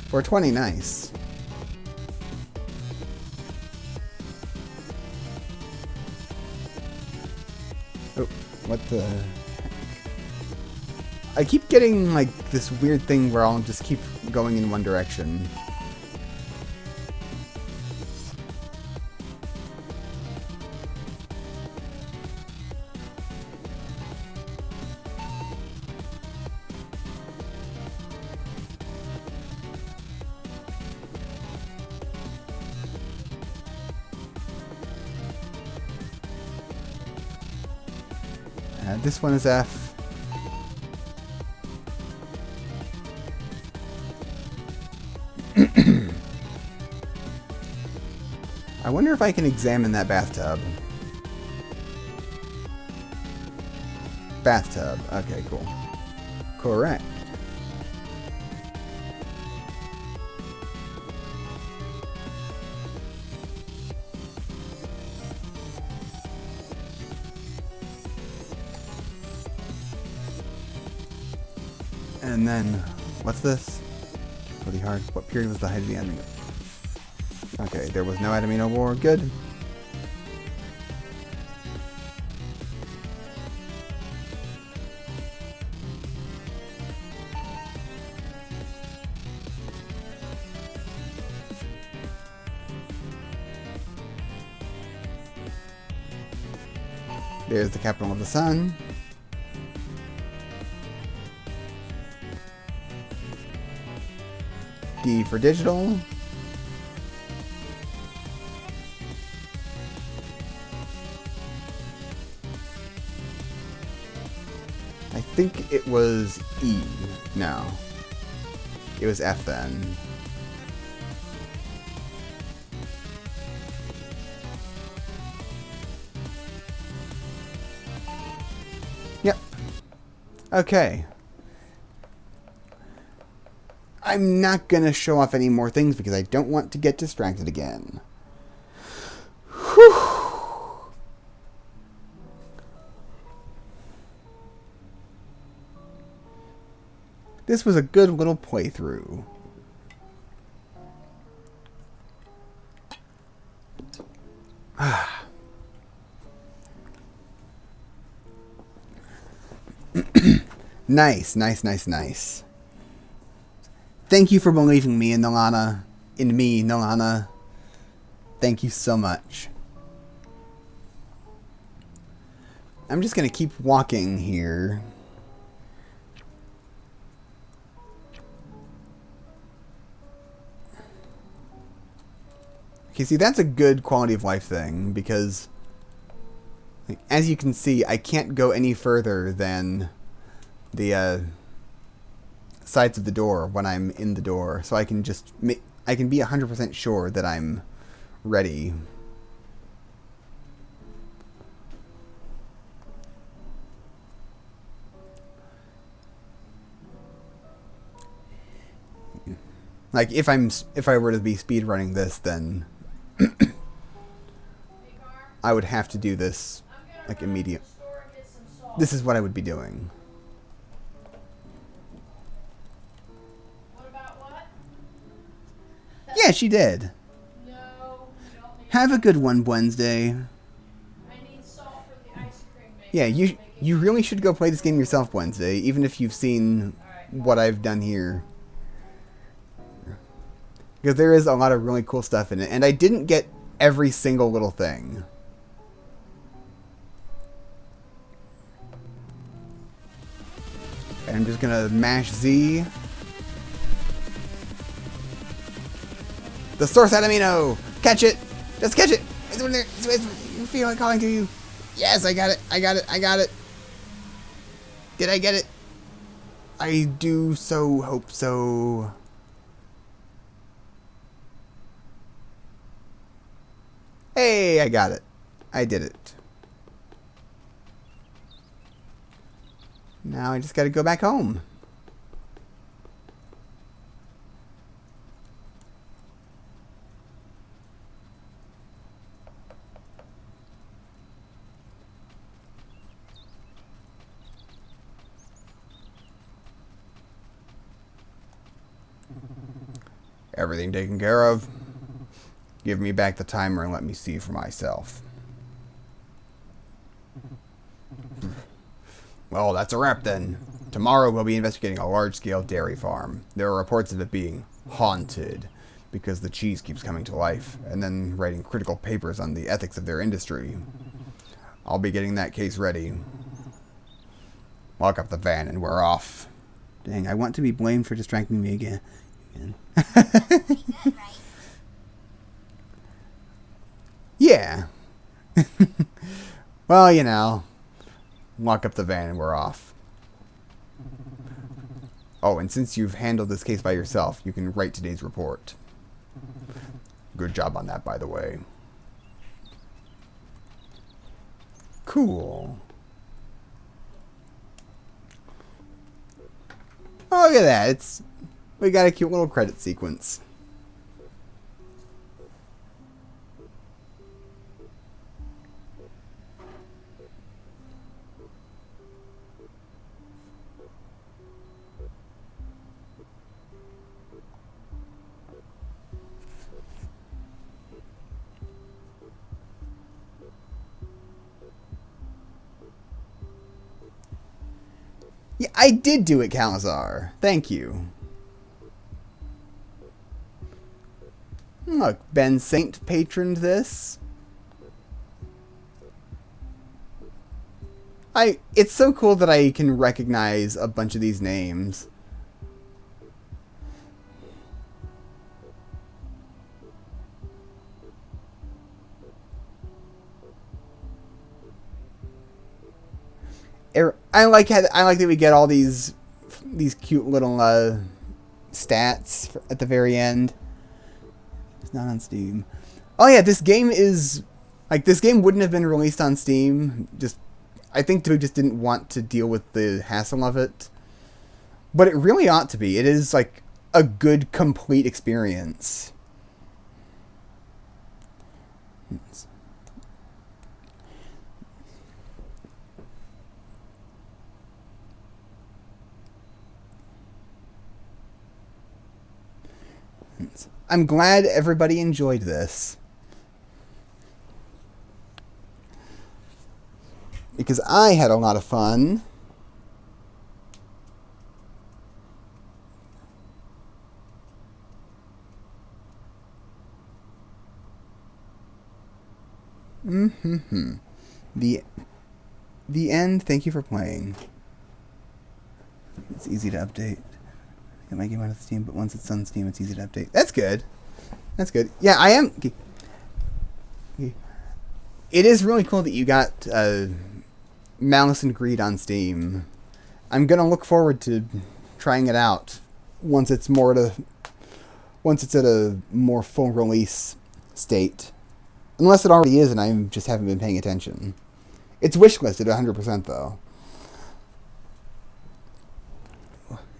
420, nice. Oh, what the... I keep getting, like, this weird thing where I'll just keep going in one direction. This one is F. I wonder if I can examine that bathtub. Bathtub. Okay, cool. Correct. And then, what's this? Really hard. What period was the height of the enemy? Okay, there was no Atominous War. Good. There's the capital of the sun. D for digital. I think it was E. No. It was F then. Yep. Okay. I'm not going to show off any more things because I don't want to get distracted again. Whew. This was a good little playthrough. Nice, nice, nice, nice. Thank you for believing me in Nilana. In me, Nilana. Thank you so much. I'm just going to keep walking here. Okay, see, that's a good quality of life thing, because as you can see, I can't go any further than the sides of the door when I'm in the door, so I can just I can be 100% sure that I'm ready. Like if I were to be speedrunning this, then I would have to do this like immediate. This is what I would be doing. Yeah, she did. Have a good one, Wednesday. Yeah, you really should go play this game yourself, Wednesday, even if you've seen what I've done here. Because there is a lot of really cool stuff in it, and I didn't get every single little thing. And I'm just gonna mash Z. The source Atominous! Catch it! Just catch it! It's over there! You feel like calling to you. Yes, I got it! I got it! I got it! Did I get it? I do so hope so. Hey, I got it. I did it. Now I just gotta go back home. Everything taken care of. Give me back the timer and let me see for myself. Well, that's a wrap then. Tomorrow we'll be investigating a large-scale dairy farm. There are reports of it being haunted because the cheese keeps coming to life, and then writing critical papers on the ethics of their industry. I'll be getting that case ready. Lock up the van and we're off. Dang, I want to be blamed for distracting me again. Yeah. Well, you know. Lock up the van and we're off. Oh, and since you've handled this case by yourself, you can write today's report. Good job on that, by the way. Cool. Oh, look at that. We got a cute little credit sequence. Yeah, I did do it, Calazar. Thank you. Look, Ben Saint patroned this. It's so cool that I can recognize a bunch of these names. I like that we get all these cute little stats at the very end. It's not on Steam. Oh yeah, this game is this game wouldn't have been released on Steam. I think Taboo just didn't want to deal with the hassle of it. But it really ought to be. It is like a good, complete experience. I'm glad everybody enjoyed this. Because I had a lot of fun. Mm-hmm. The end. Thank you for playing. It's easy to update. Get my game out of Steam, but once it's on Steam, it's easy to update. That's good. That's good. Yeah, I am. It is really cool that you got Malice and Greed on Steam. I'm gonna look forward to trying it out once it's at a more full release state. Unless it already is, and I just haven't been paying attention. It's wishlisted 100% though.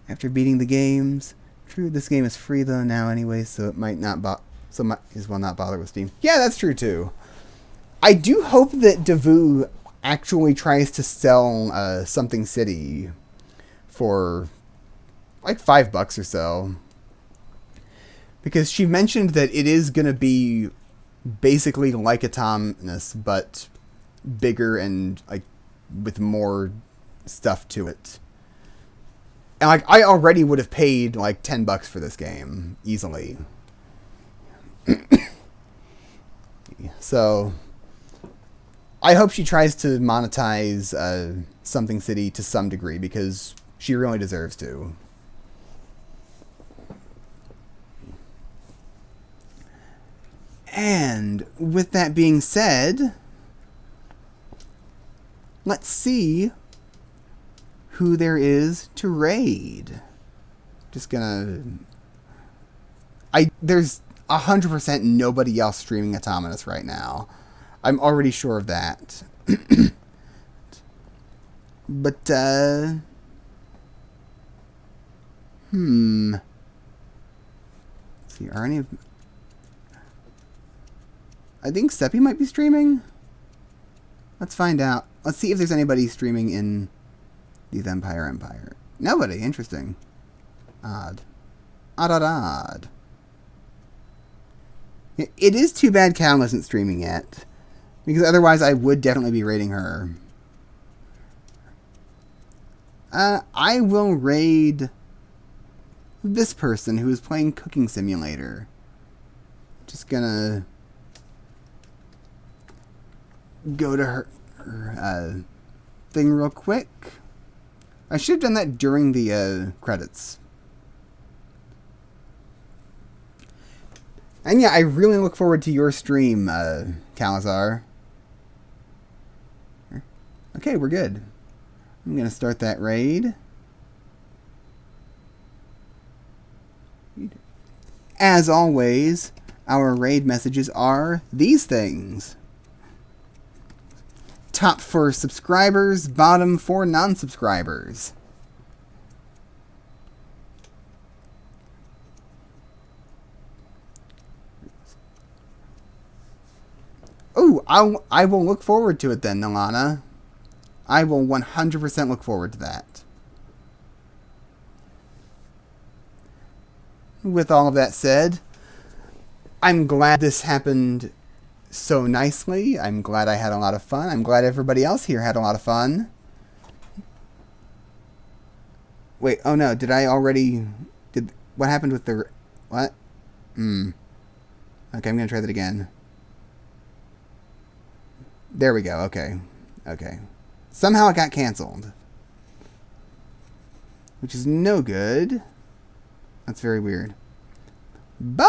After beating the games, true. This game is free though now anyway, so it might as well not bother with Steam. Yeah, that's true too. I do hope that Devu actually tries to sell Something City for like $5 or so, because she mentioned that it is gonna be basically like Atominous, but bigger and like with more stuff to it. And like I already would have paid like $10 for this game easily. So I hope she tries to monetize Something City to some degree, because she really deserves to. And with that being said, let's see who there is to raid. Just gonna... There's 100% nobody else streaming Atominous right now. I'm already sure of that. But, let's see, are any of... I think Seppi might be streaming. Let's find out. Let's see if there's anybody streaming in the Vampire Empire. Nobody. Interesting. Odd. Odd. It is too bad Cal isn't streaming yet, because otherwise I would definitely be raiding her. I will raid this person who is playing Cooking Simulator. Just gonna go to her thing real quick. I should have done that during the credits. And yeah, I really look forward to your stream, Calazar. Okay, we're good. I'm gonna start that raid. As always, our raid messages are these things. Top for subscribers, bottom for non-subscribers. Oh, I will look forward to it then, Nalana. I will 100% look forward to that. With all of that said, I'm glad this happened so nicely. I'm glad I had a lot of fun. I'm glad everybody else here had a lot of fun. Wait, oh no, did I already... What happened with the... What? Okay, I'm gonna try that again. There we go, okay. Okay. Somehow it got canceled. Which is no good. That's very weird. Bye!